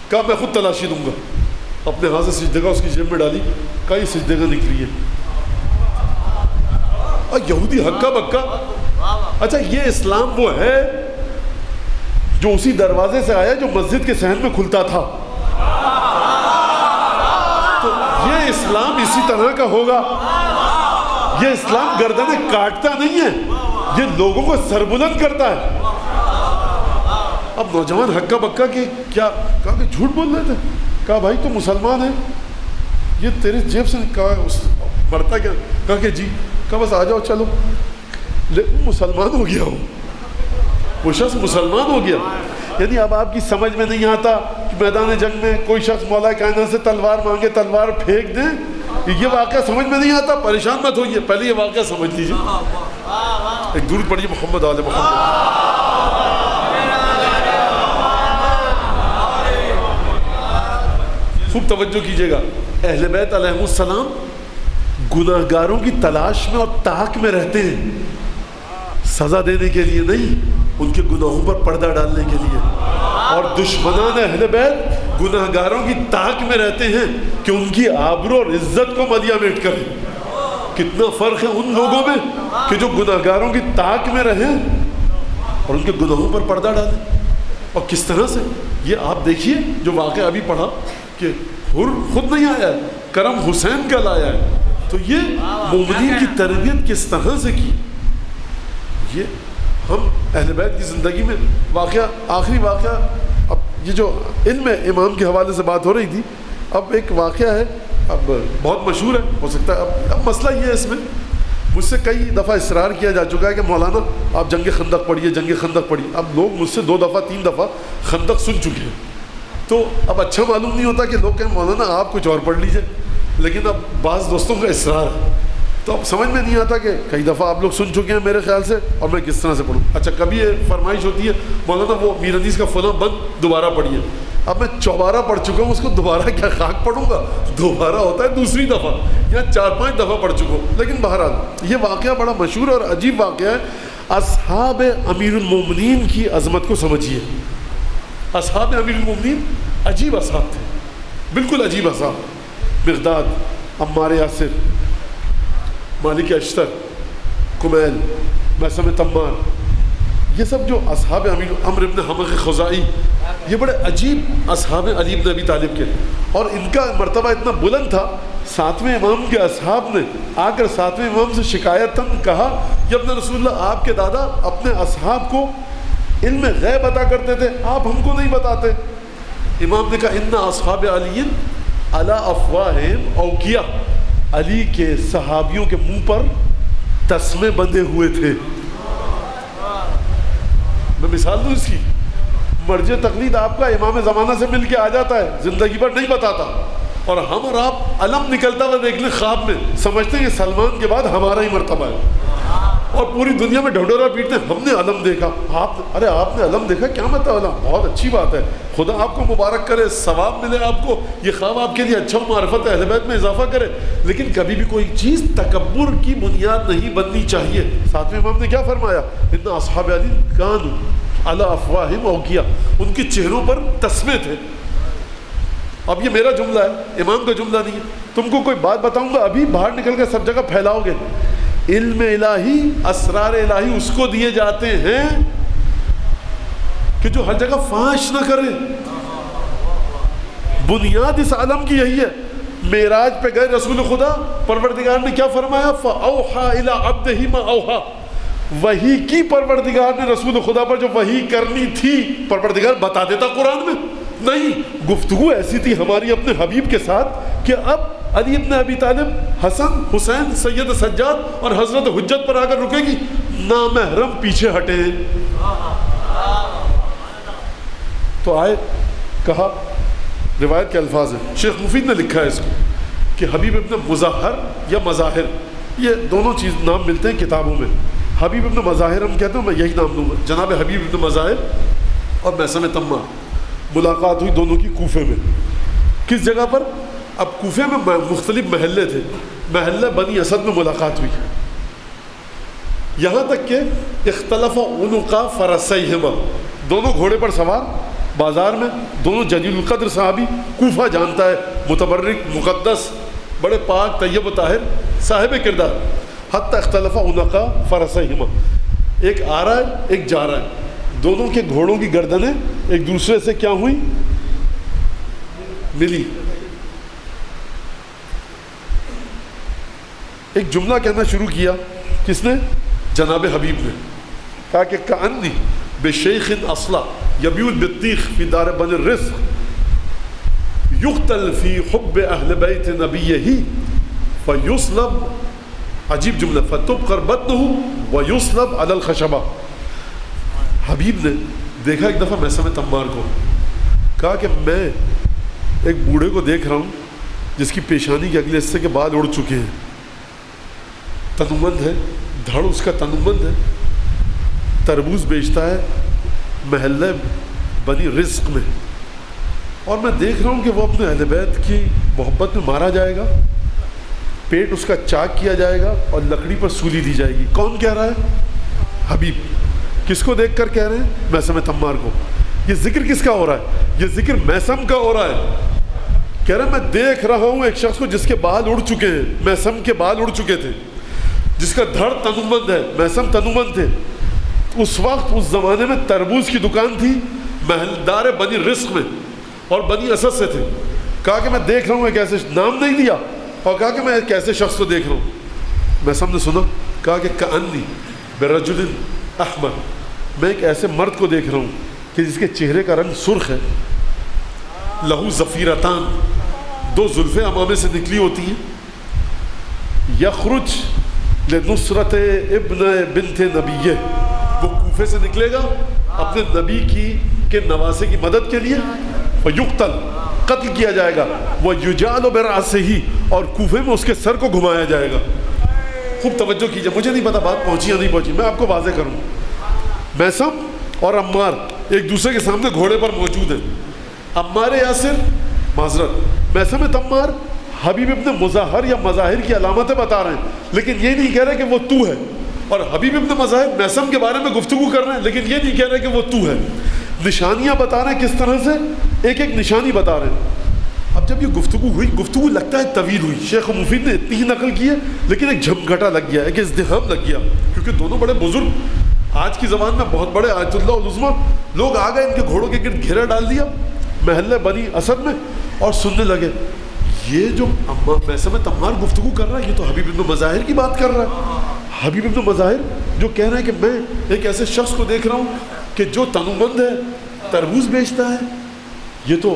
کہا میں خود تلاشی دوں گا۔ اپنے ہاتھ سے سجدے کا اس کی جیب میں ڈالی، کہا یہ سجدے کا نکلی ہے۔ اور یہودی ہکا بکا۔ اچھا یہ اسلام وہ ہے جو اسی دروازے سے آیا جو مسجد کے صحن میں کھلتا تھا، تو یہ اسلام اسی طرح کا ہوگا۔ یہ اسلام گردنیں کاٹتا نہیں ہے، یہ لوگوں کو سربلند کرتا ہے۔ اب نوجوان ہکا بکا کہ کیا؟ کہا کہ جھوٹ بول رہے تھے۔ کہا بھائی تو مسلمان ہے، یہ تیرے جیب سے کہا مرتا کیا؟ کہا کہ جی۔ کہا بس آ جاؤ چلو۔ مسلمان ہو گیا ہوں، وہ شخص مسلمان ہو گیا۔ یعنی اب آپ کی سمجھ میں نہیں آتا کہ میدان جنگ میں کوئی شخص مولا کائنات سے تلوار مانگے، تلوار پھینک دیں، یہ واقعہ سمجھ میں نہیں آتا۔ پریشان مت ہوئیے، پہلے یہ واقعہ سمجھ لیجیے۔ ایک درود پڑھیے محمد آل محمد۔ خوب توجہ کیجئے گا، اہل بیت علیہ السلام گناہگاروں کی تلاش میں اور تاک میں رہتے ہیں، سزا دینے کے لیے نہیں، ان کے گناہوں پر پردہ ڈالنے کے لیے۔ اور دشمنان اہل بیت گناہگاروں کی تاک میں رہتے ہیں کہ ان کی آبرو اور عزت کو ملیامٹ کریں۔ کتنا فرق ہے ان لوگوں میں کہ جو گناہگاروں کی تاک میں رہیں اور ان کے گناہوں پر پردہ ڈالیں۔ اور کس طرح سے یہ آپ دیکھیے جو واقعہ ابھی پڑھا کہ حر خود نہیں آیا ہے، کرم حسین کا لایا ہے، تو یہ مومنین کی تربیت کس طرح سے کی۔ یہ ہم اہل بیت کی زندگی میں واقعہ، آخری واقعہ، اب یہ جو علم امام کے حوالے سے بات ہو رہی تھی، اب ایک واقعہ ہے، اب بہت مشہور ہے، ہو سکتا ہے اب مسئلہ یہ ہے اس میں مجھ سے کئی دفعہ اصرار کیا جا چکا ہے کہ مولانا آپ جنگ خندق پڑھیے، جنگ خندق پڑھیے. اب لوگ مجھ سے 2 دفعہ 3 دفعہ خندق سن چکے ہیں، تو اب اچھا معلوم نہیں ہوتا کہ لوگ کہیں مولانا آپ کچھ اور پڑھ لیجئے. لیکن اب بعض دوستوں کا اصرار ہے، تو اب سمجھ میں نہیں آتا کہ کئی دفعہ آپ لوگ سن چکے ہیں میرے خیال سے، اور میں کس طرح سے پڑھوں. اچھا کبھی یہ فرمائش ہوتی ہے مولانا وہ میر حدیث کا فلاں بند دوبارہ پڑھیے. اب میں 44 پڑھ چکا ہوں، اس کو دوبارہ کیا خاک پڑھوں گا؟ دوبارہ ہوتا ہے دوسری دفعہ یا 4-5 دفعہ پڑھ چکا ہوں. لیکن بہرحال یہ واقعہ بڑا مشہور اور عجیب واقعہ ہے. اصحاب امیر المومنین کی عظمت کو سمجھیے. اصحاب امیر المومنین عجیب اصحاب تھے، بالکل عجیب اصحاب. مقداد، عمار یاسر، مالک اشتر، کمیل، میثم تمار، یہ سب جو اصحاب امیر، عمرو بن حمق خزاعی، یہ بڑے عجیب اصحاب علی بن ابی طالب کے. اور ان کا مرتبہ اتنا بلند تھا، 7ویں امام کے اصحاب نے آ کر 7ویں امام سے شکایتاً کہا کہ ابن رسول اللہ آپ کے دادا اپنے اصحاب کو علم غیب عطا کرتے تھے، آپ ہم کو نہیں بتاتے. امام نے کہا ان اصحاب علی علی افواہہم اوکیہ، علی کے صحابیوں کے منہ پر تسمے بندھے ہوئے تھے. میں مثال دوں اس کی، مرج تقلید آپ کا امام زمانہ سے مل کے آ جاتا ہے، زندگی پر نہیں بتاتا، اور ہم اور آپ علم نکلتا ہوا دیکھ لیں خواب میں، سمجھتے ہیں کہ سلمان کے بعد ہمارا ہی مرتبہ ہے، اور پوری دنیا میں ڈھڈورا پیٹتے ہیں ہم نے علم دیکھا. ارے آپ نے علم دیکھا، کیا مطلب علم؟ بہت اچھی بات ہے، خدا آپ کو مبارک کرے، ثواب ملے آپ کو، یہ خواب آپ کے لیے اچھا معرفت اہل بیت میں اضافہ کرے. لیکن کبھی بھی کوئی چیز تکبر کی بنیاد نہیں بننی چاہیے. 7ویں امام نے کیا فرمایا؟ ان اصحاب علی کانوا علی افواہہم اوکیہ، ان کے چہروں پر تسمے تھے. اب یہ میرا جملہ ہے، امام کا جملہ نہیں ہے. تم کو کوئی بات بتاؤں گا، ابھی باہر نکل کر سب جگہ پھیلاؤ گے. علم الہی، اسرار الہی اس کو دیے جاتے ہیں کہ جو ہر جگہ فحش نہ کرے. بنیاد اس عالم کی یہی ہے. معراج پہ گئے رسول خدا، پروردگار نے کیا فرمایا؟ فَأَوْحَى إِلَىٰ عَبْدِهِ مَا أَوْحَىٰ. وحی کی پروردگار نے رسول خدا پر جو وحی کرنی تھی، پروردگار بتا دیتا قرآن میں؟ نہیں. گفتگو ایسی تھی ہماری اپنے حبیب کے ساتھ کہ اب علی ابن ابی طالب، حسن، حسین، سید سجاد اور حضرت حجت پر آ کر رکے گی، نامحرم پیچھے ہٹے. تو آئے، کہا، روایت کے الفاظ ہیں، شیخ مفید نے لکھا ہے اس کو کہ حبیب ابن مظاہر یا مظاہر، یہ دونوں چیز نام ملتے ہیں کتابوں میں. حبیب ابن مظاہر ہم کہتے ہیں، میں یہی نام دوں گا. جناب حبیب ابن مظاہر اور میثم تمار ملاقات ہوئی دونوں کی کوفے میں. کس جگہ پر؟ اب کوفے میں مختلف محلے تھے، محلہ بنی اسد میں ملاقات ہوئی، یہاں تک کہ اختلف عنقا فرسیہما، دونوں گھوڑے پر سوار بازار میں، دونوں جلیل القدر صحابی، کوفہ جانتا ہے، متبرک، مقدس، بڑے پاک، طیب و طاہر، صاحب کردار. حتی اختلف عنقا فرسیہما، ایک آ رہا ہے ایک جا رہا ہے، دونوں کے گھوڑوں کی گردنیں ایک دوسرے سے کیا ہوئی؟ ملی. ایک جملہ کہنا شروع کیا، کس نے؟ جناب حبیب نے. کہا کہ کأنی بشیخ اصلا یبیع البطیخ فی دار بنی الرزق یقتل فی حب اہل بیت نبیہ فیصلب، عجیب جملہ، فتبقر بطنہ ویصلب علی الخشبہ. حبیب نے دیکھا ایک دفعہ میثم تمار کو، کہا کہ میں ایک بوڑھے کو دیکھ رہا ہوں جس کی پیشانی کے اگلے حصے کے بال اڑ چکے ہیں، تنومند ہے، دھڑ اس کا تنومند ہے، تربوز بیچتا ہے محلہ بنی رزق میں، اور میں دیکھ رہا ہوں کہ وہ اپنے اہل بیت کی محبت میں مارا جائے گا، پیٹ اس کا چاک کیا جائے گا اور لکڑی پر سولی دی جائے گی. کون کہہ رہا ہے؟ حبیب. کس کو دیکھ کر کہہ رہے ہیں؟ میثم تمار کو. یہ ذکر کس کا ہو رہا ہے؟ یہ ذکر میثم کا ہو رہا ہے. کہہ رہے ہیں میں دیکھ رہا ہوں ایک شخص کو جس کے بال اڑ چکے ہیں، میثم کے بال اڑ چکے تھے، جس کا دھڑ تنومند ہے، میثم تنومند تھے. اس وقت اس زمانے میں تربوز کی دکان تھی محلدار بنی رزق میں، اور بنی اسد سے تھے. کہا کہ میں دیکھ رہا ہوں ایک ایسے، نام نہیں دیا، اور کہا کہ میں ایک ایسے شخص کو دیکھ رہا ہوں. میثم نے سنا، کہا کہ کأنی برجل احمر، میں ایک ایسے مرد کو دیکھ رہا ہوں کہ جس کے چہرے کا رنگ سرخ ہے، لہو ظفیرتان، 2 زلفیں امامے سے نکلی ہوتی ہیں، یخرج لنصرت ابن بنت نبیہ، وہ کوفے سے نکلے گا اپنے نبی کے نواسے کی مدد کے لیے، ویقتل، قتل کیا جائے گا، ویجعل برأسہ، اور کوفے میں اس کے سر کو گھمایا جائے گا۔ خوب توجہ کیجئے، مجھے نہیں پتا بات پہنچی یا نہیں پہنچی، میں آپ کو واضح کروں۔ میثم اور عمار ایک دوسرے کے سامنے گھوڑے پر موجود ہیں۔ عمار یاسر، معذرت، میثم عمار حبیب ابن مظاہر یا مظاہر کی علامتیں بتا رہے ہیں، لیکن یہ نہیں کہہ رہے کہ وہ تو ہے، اور حبیب ابن مظاہر میثم کے بارے میں گفتگو کر رہے ہیں، لیکن یہ نہیں کہہ رہے کہ وہ تو ہے۔ نشانیاں بتا رہے ہیں، کس طرح سے، ایک ایک نشانی بتا رہے ہیں۔ اب جب یہ گفتگو ہوئی، گفتگو لگتا ہے طویل ہوئی، شیخ مفید نے اتنی ہی نقل کی ہے، لیکن ایک جھمگھٹا لگ گیا، ایک ازدحام لگ گیا، کیونکہ دونوں بڑے بزرگ، آج کی زبان میں بہت بڑے آیت اللہ العظمیٰ، لوگ آ گئے، ان کے گھوڑوں کے گرد گھیرا ڈال دیا محلہ بنی اسد میں، اور سننے لگے یہ جو میثم عمار گفتگو کر رہا ہے، یہ تو حبیب ابن مظاہر کی بات کر رہا ہے۔ حبیب ابن مظاہر جو کہہ رہے ہیں کہ میں ایک ایسے شخص کو دیکھ رہا ہوں کہ جو تنومند ہے، تربوز بیچتا ہے، یہ تو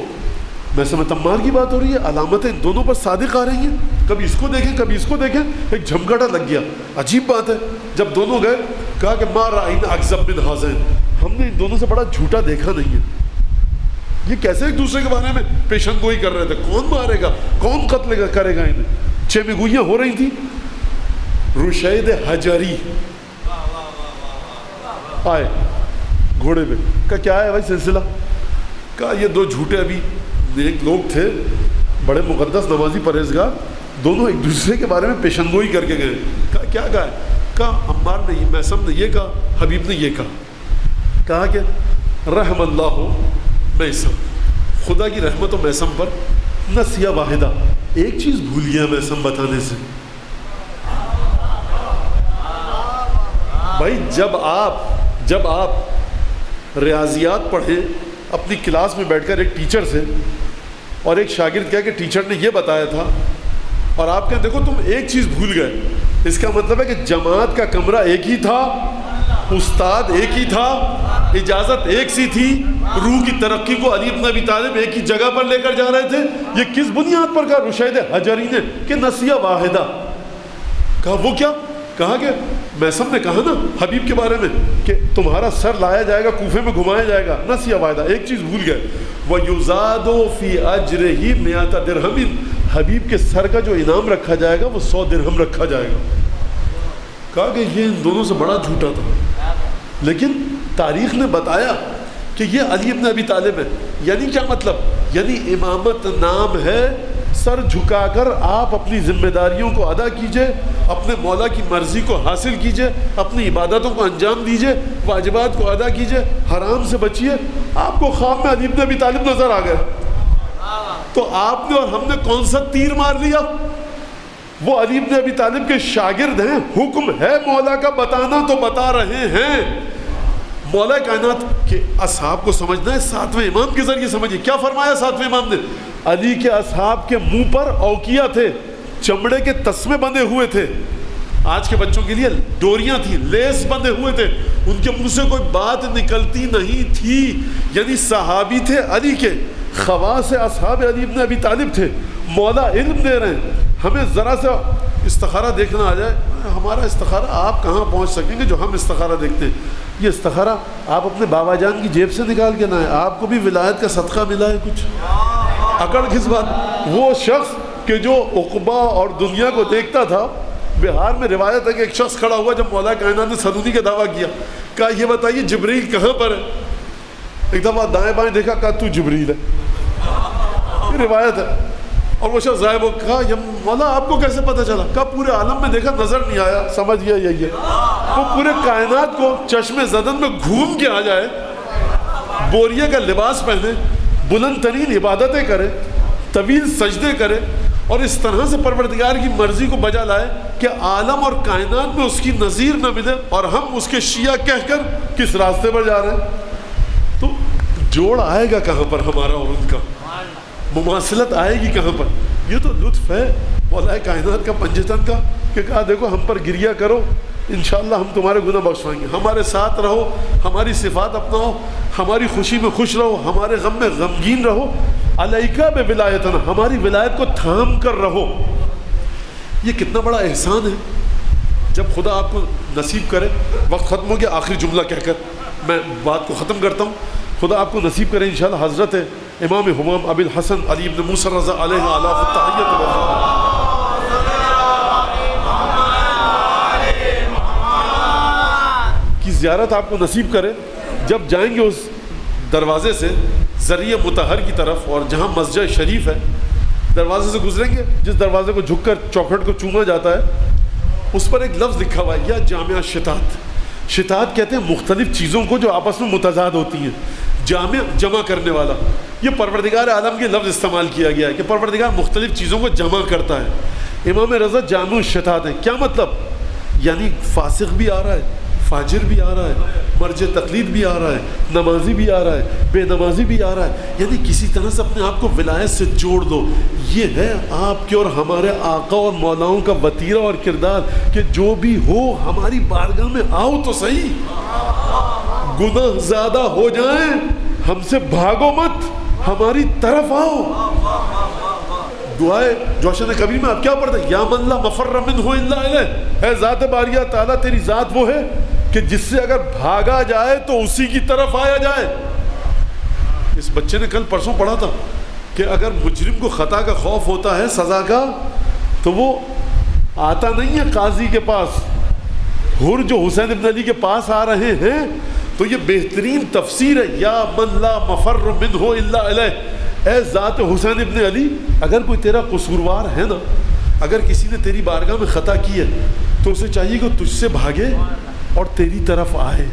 میثم عمار کی بات ہو رہی ہے، علامتیں ان دونوں پر صادق آ رہی ہیں، کبھی اس کو دیکھیں کبھی اس کو دیکھیں، ایک جھمگھٹا لگ گیا۔ عجیب بات ہے، جب دونوں گئے کہا کہ ما رأینا اکذب من ھذین، ہم نے ان دونوں سے بڑا جھوٹا دیکھا نہیں ہے، یہ کیسے ایک دوسرے کے بارے میں پیشن گوئی کر رہے تھے، کون مارے گا، کون قتل کرے گا انہیں، چیمے گوئیاں ہو رہی تھیں۔ رشید حجری آئے گھوڑے پہ، کہا کیا ہے بھائی سلسلہ، کہا یہ دو جھوٹے ابھی ایک لوگ تھے، بڑے مقدس نمازی پرہیزگار، دونوں ایک دوسرے کے بارے میں پیشن گوئی کر کے گئے۔ کہا کیا کہا ہے، کہا عمار نے، میثم نے یہ کہا، حبیب نے یہ کہا کہ رحم اللہ میثم، خدا کی رحمت و میثم پر، نسیہ واحدہ، ایک چیز بھول گیا میثم بتانے سے۔ بھائی جب آپ ریاضیات پڑھیں اپنی کلاس میں بیٹھ کر ایک ٹیچر سے، اور ایک شاگرد کہا کہ ٹیچر نے یہ بتایا تھا، اور آپ کہتے دیکھو تم ایک چیز بھول گئے، اس کا مطلب ہے کہ جماعت کا کمرہ ایک ہی تھا، استاد ایک ہی تھا، اجازت ایک سی تھی، روح کی ترقی کو علی بن ابی طالب ایک ہی جگہ پر لے کر جا رہے تھے، یہ کس بنیاد پر کہا رشید حجری نے کہ نسیہ واحدہ، کہا وہ کیا، کہا کہ میثم نے کہا نا حبیب کے بارے میں کہ تمہارا سر لایا جائے گا، کوفے میں گھمایا جائے گا، نسیہ واحدہ، ایک چیز بھول گئے، وَيُزَادُ فِي أَجْرِهِ مِئَةَ دِرْهَمٍ، حبیب کے سر کا جو انعام رکھا جائے گا وہ 100 درہم رکھا جائے گا۔ کہا کہ یہ ان دونوں سے بڑا جھوٹا تھا، لیکن تاریخ نے بتایا کہ یہ علی بن ابی طالب ہے، یعنی کیا مطلب، یعنی امامت نام ہے، سر جھکا کر آپ اپنی ذمہ داریوں کو ادا کیجئے، اپنے مولا کی مرضی کو حاصل کیجئے، اپنی عبادتوں کو انجام دیجئے، واجبات کو ادا کیجئے، حرام سے بچیے۔ آپ کو خواب میں علی بن ابی طالب نظر آ گئے، تو آپ نے اور ہم نے کون سا تیر مار لیا، وہ علی بن ابی طالب کے شاگرد ہیں، حکم ہے مولا کا بتانا تو بتا رہے ہیں۔ مولا کائنات کے اصحاب کو سمجھنا ہے، ساتویں امام کے ذریعے سمجھیے کیا فرمایا ساتویں امام نے، علی کے اصحاب کے منہ پر اوقیہ تھے، چمڑے کے تسمے بندے ہوئے تھے، آج کے بچوں کے لیے ڈوریاں تھیں، لیس بندے ہوئے تھے، ان کے منہ سے کوئی بات نکلتی نہیں تھی، یعنی صحابی تھے علی کے، خواص اصحاب علی بن ابی طالب تھے۔ مولا علم دے رہے ہیں، ہمیں ذرا سا استخارہ دیکھنا آ جائے، ہمارا استخارہ آپ کہاں پہنچ سکیں گے جو ہم استخارہ دیکھتے ہیں، یہ استخارہ آپ اپنے بابا جان کی جیب سے نکال کے نہ ہے، آپ کو بھی ولایت کا صدقہ ملا ہے کچھ، اکڑ کس بات، وہ شخص کہ جو عقبہ اور دنیا کو دیکھتا تھا، بہار میں روایت ہے کہ ایک شخص کھڑا ہوا جب مولا کائنات نے سنونی کا دعویٰ کیا، کہا یہ بتائیے جبریل کہاں پر ہے، ایک دفعہ دائیں بائیں دیکھا، کہا تو جبریل ہے، یہ روایت ہے، اور وہ شخص غائب ہو، کہا یہ مولا آپ کو کیسے پتہ چلا، کہا پورے عالم میں دیکھا نظر نہیں آیا، سمجھ گیا یہی ہے، وہ پورے کائنات کو چشم زدن میں گھوم کے آ جائے، بوریے کا لباس پہنے، بلند ترین عبادتیں کرے، طویل سجدے کرے، اور اس طرح سے پروردگار کی مرضی کو بجا لائے کہ عالم اور کائنات میں اس کی نظیر نہ ملے، اور ہم اس کے شیعہ کہہ کر کس راستے پر جا رہے ہیں، تو جوڑ آئے گا کہاں پر ہمارا اور ان کا، مماثلت آئے گی کہاں پر، یہ تو لطف ہے مولا کائنات کا پنجتن کا کہ کہا دیکھو ہم پر گریہ کرو، انشاءاللہ ہم تمہارے گناہ بخشوائیں گے، ہمارے ساتھ رہو، ہماری صفات اپناؤ، ہماری خوشی میں خوش رہو، ہمارے غم میں غمگین رہو، علیکہ بولایتنا، ہماری ولایت کو تھام کر رہو۔ یہ کتنا بڑا احسان ہے جب خدا آپ کو نصیب کرے، وقت ختم ہو گیا، آخری جملہ کہہ کر میں بات کو ختم کرتا ہوں، خدا آپ کو نصیب کرے انشاءاللہ حضرت امام حمام ابی الحسن علی بن موسیٰ رضا علیہ الاف التحیت کی زیارت آپ کو نصیب کرے. جب جائیں گے اس دروازے سے ذریعہ مطہر کی طرف، اور جہاں مسجد شریف ہے، دروازے سے گزریں گے، جس دروازے کو جھک کر چوکھٹ کو چوما جاتا ہے، اس پر ایک لفظ لکھا ہوا ہے، یا جامع شتات. شتات کہتے ہیں مختلف چیزوں کو جو آپس میں متضاد ہوتی ہیں. جامع جمع کرنے والا، یہ پروردگار عالم کے لفظ استعمال کیا گیا ہے کہ پروردگار مختلف چیزوں کو جمع کرتا ہے. امام رضا جامع الشتات ہیں. کیا مطلب؟ یعنی فاسق بھی آ رہا ہے، فاجر بھی آ رہا ہے، مرج تقلید بھی آ رہا ہے، نمازی بھی آ رہا ہے، بے نمازی بھی آ رہا ہے. یعنی کسی طرح سے اپنے آپ کو ولایت سے جوڑ دو. یہ ہے آپ کے اور ہمارے آقا اور مولاؤں کا وتیرہ اور کردار کہ جو بھی ہو ہماری بارگاہ میں آؤ تو صحیح. گناہ زیادہ ہو جائیں ہم سے بھاگو مت، ہماری طرف آؤ. دعائے جوشن کبیر میں آپ کیا پڑھتے ہیں؟ یا من لا مفر منہ الا الیہ. اے ذات باریہ تعالیٰ، تیری ذات وہ ہے کہ جس سے اگر بھاگا جائے تو اسی کی طرف آیا جائے. اس بچے نے کل پرسوں پڑھا تھا کہ اگر مجرم کو خطا کا خوف ہوتا ہے سزا کا، تو وہ آتا نہیں ہے قاضی کے پاس. حر جو حسین ابن علی کے پاس آ رہے ہیں، تو یہ بہترین تفسیر ہے، یا من لا مفر منہ الا الیہ. اے ذات حسین ابن علی، اگر کوئی تیرا قصوروار ہے نا، اگر کسی نے تیری بارگاہ میں خطا کی ہے، تو اسے چاہیے کہ تجھ سے بھاگے اور تیری طرف آئے.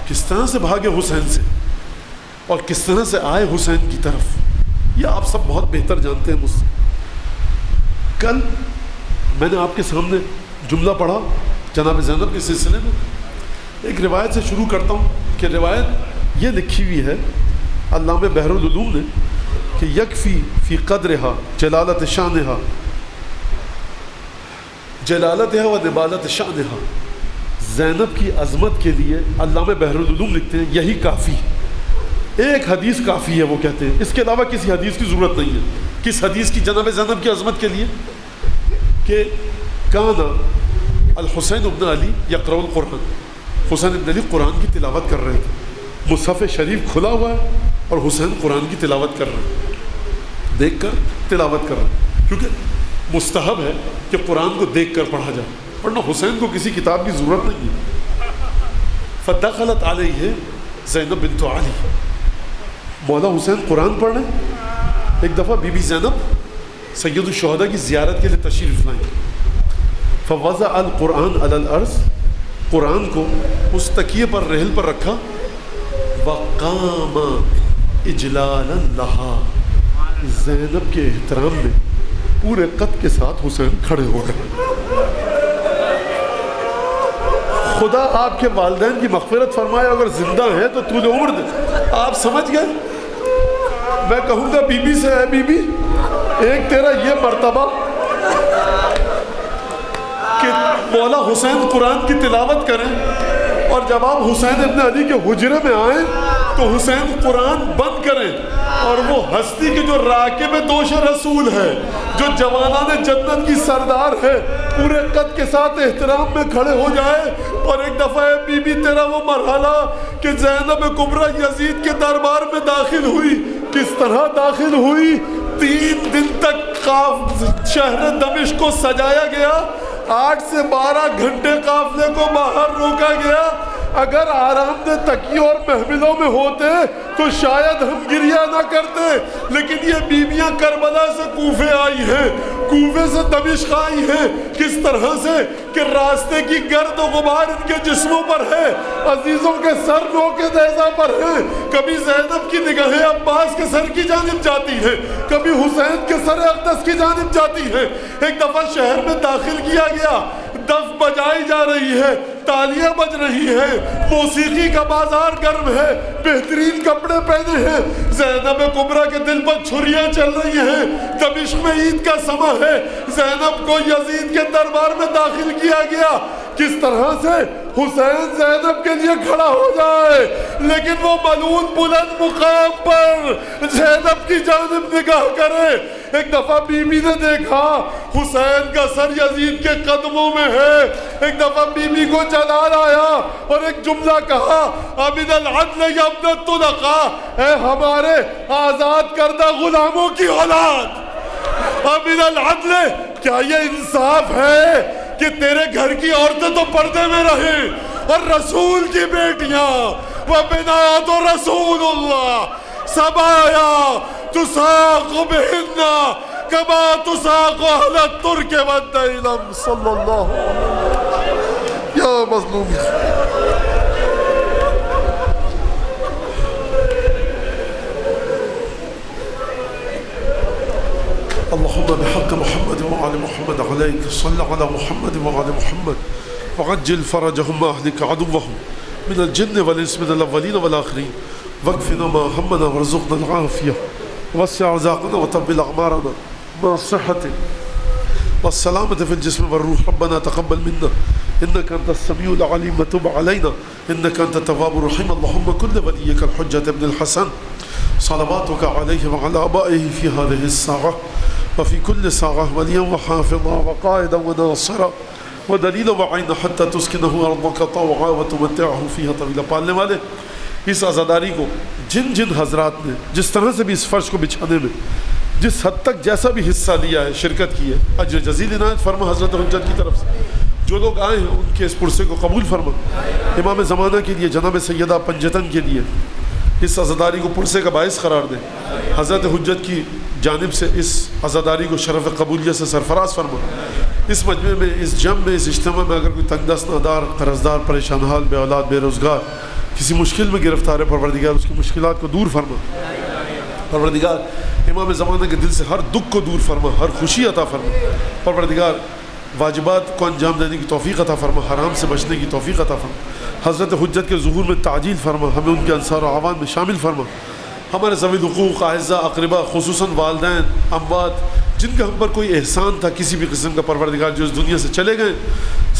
کس طرح سے بھاگے حسین سے اور کس طرح سے آئے حسین کی طرف، یہ آپ سب بہت بہتر جانتے ہیں مجھ سے. کل میں نے آپ کے سامنے جملہ پڑھا جناب زینب کے سلسلے میں. ایک روایت سے شروع کرتا ہوں کہ روایت یہ لکھی ہوئی ہے علامہ بحر العلوم نے کہ یکفی فی قدرہا جلالت شانہا، جلالتہا و نبالت شانہا. زینب کی عظمت کے لیے علامہ بحر العلوم لکھتے ہیں یہی کافی، ایک حدیث کافی ہے. وہ کہتے ہیں اس کے علاوہ کسی حدیث کی ضرورت نہیں ہے. کس حدیث کی؟ جناب زینب کی عظمت کے لیے کہ کانا الحسین ابن علی یقرأ القرآن. حسین ابن علی قرآن کی تلاوت کر رہے تھے، مصحف شریف کھلا ہوا ہے اور حسین قرآن کی تلاوت کر رہے ہیں، دیکھ کر تلاوت کر رہے ہیں. کیونکہ مستحب ہے کہ قرآن کو دیکھ کر پڑھا جائے، ورنہ حسین کو کسی کتاب کی ضرورت نہیں ہے. فدخلت علیہ زینب بنت علی. مولا حسین قرآن پڑھ رہے ہیں. ایک دفعہ بی بی زینب سید الشہداء کی زیارت کے لیے تشریف لائیں. فوضع القرآن علی الارض. قرآن کو اس تکیے پر رحل پر رکھا. وقام اجلالا لہا. زینب کے احترام میں پورے قد کے ساتھ حسین کھڑے ہو گئے. خدا آپ کے والدین کی مغفرت فرمائے، اگر زندہ ہیں تو طول عمر دے. آپ سمجھ گئے؟ میں کہوں گا بی بی سے، اے بی بی، ایک تیرا یہ مرتبہ کہ مولا حسین قرآن کی تلاوت کریں، اور جب آپ حسین ابن علی کے حجرے میں آئیں تو حسین قرآن بند کریں، اور وہ ہستی کے جو راکب دوش رسول ہے، جو جوانان جنت کی سردار ہے، پورے قد کے ساتھ احترام میں کھڑے ہو جائے. اور ایک دفعہ بی بی تیرا وہ مرحلہ کہ زینب کبریٰ یزید کے دربار میں داخل ہوئی. کس طرح داخل ہوئی؟ 3 دن تک شہر دمشق کو سجایا گیا، 8 سے 12 گھنٹے قافلے کو باہر روکا گیا. اگر آرام دہ تکیوں اور محملوں میں ہوتے تو شاید ہم گریہ نہ کرتے، لیکن یہ بیویاں کربلا سے کوفے آئی ہیں، کوفے سے دمشق آئی ہیں. کس طرح سے کہ راستے کی گرد و غبار ان کے جسموں پر ہے، عزیزوں کے سر نوکے نیزہ پر ہیں. کبھی زینب کی نگاہیں عباس کے سر کی جانب جاتی ہیں، کبھی حسین کے سر اقدس کی جانب جاتی ہیں. ایک دفعہ شہر میں داخل کیا گیا، دف بجائی جا رہی ہے، تالیاں بج رہی ہیں، موسیقی کا بازار گرم ہے، بہترین کپڑے پہنے ہیں. زینب کبریٰ کے دل پر چھریاں چل رہی ہیں. دمشق میں عید کا سماں ہے. زینب کو یزید کے دربار میں داخل کیا گیا. کس طرح سے حسین زینب کے لیے کھڑا ہو جائے، لیکن وہ ملعون بلند مقام پر زینب کی جانب نگاہ کرے. ایک دفعہ بی بی نے دیکھا حسین کا سر یزید کے قدموں میں ہے، ایک دفعہ بی بی کو جلال آیا اور ایک جملہ کہا، عبد العدل یبن الطلقاء، اے ہمارے آزاد کردہ غلاموں کی اولاد، عبد العدل، کیا یہ انصاف ہے کہ تیرے گھر کی عورتیں تو پردے میں رہیں اور رسول کی بیٹیاں وبنات رسول اللہ سبایا تساق بہن کما تساق اہل الترک والدیلم صلی اللہ علیہ وسلم. یا مظلوم اللهم بحق محمد وعلى محمد عليك صل على محمد وعلى محمد وعجل فرجهم أهلك عدوهم من الجن والإنس من الأولين والآخرين واكفنا ما همنا وارزقنا العافية ووسع رزاقنا وطول أعمارنا مع الصحة والسلامة في الجسم والروح. ربنا تقبل منا إنك أنت السميع العليم وتب علينا إنك أنت التواب الرحيم. اللهم كل وليك الحجة ابن الحسن صلواتك عليه وعلى آبائه في هذه الساعة وفي كل ساعة وليا وحافظا وقائدا وناصرا ودلیل وعین حتی تسکنہ ارضک طوعا وتمتعہ فیہا طویلا. پالنے والے اس عزاداری کو جن جن حضرات نے جس طرح سے بھی اس فرش کو بچھانے میں جس حد تک جیسا بھی حصہ لیا ہے، شرکت کی ہے، اجر جزیل عنایت فرما حضرت حجت کی طرف سے. جو لوگ آئے ہیں ان کے اس پرسے کو قبول فرما. امام زمانہ کے لیے جناب سیدہ پنجتن کے لیے اس عزاداری کو پرسے کا باعث قرار دے. حضرت حجت کی جانب سے اس عزاداری کو شرف قبولیت سے سرفراز فرما. اس مجمع میں، اس جمع میں، اس اجتماع میں اگر کوئی تنگ دست، نادار، قرضدار، پریشان حال، بے اولاد، بے روزگار، کسی مشکل میں گرفتار ہے، پروردگار اس کی مشکلات کو دور فرما. پروردگار امام زمانہ کے دل سے ہر دکھ کو دور فرما، ہر خوشی عطا فرما. پروردگار واجبات کو انجام دینے کی توفیق عطا فرما، حرام سے بچنے کی توفیق عطا فرما. حضرت حجت کے ظہور میں تعجیل فرما، ہمیں ان کے انصار و اعوان میں شامل فرما. ہمارے ذوی الحقوق، اعزاء، اقربا، خصوصاً والدین، اموات جن کا ہم پر کوئی احسان تھا کسی بھی قسم کا، پروردگار جو اس دنیا سے چلے گئے،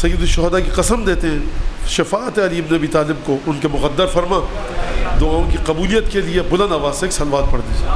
سید الشہداء کی قسم دیتے ہیں شفاعت علی ابن ابی طالب کو ان کے مقدر فرما. دعاؤں کی قبولیت کے لیے بلند آواز سے ایک صلوات پڑھ دیجیے.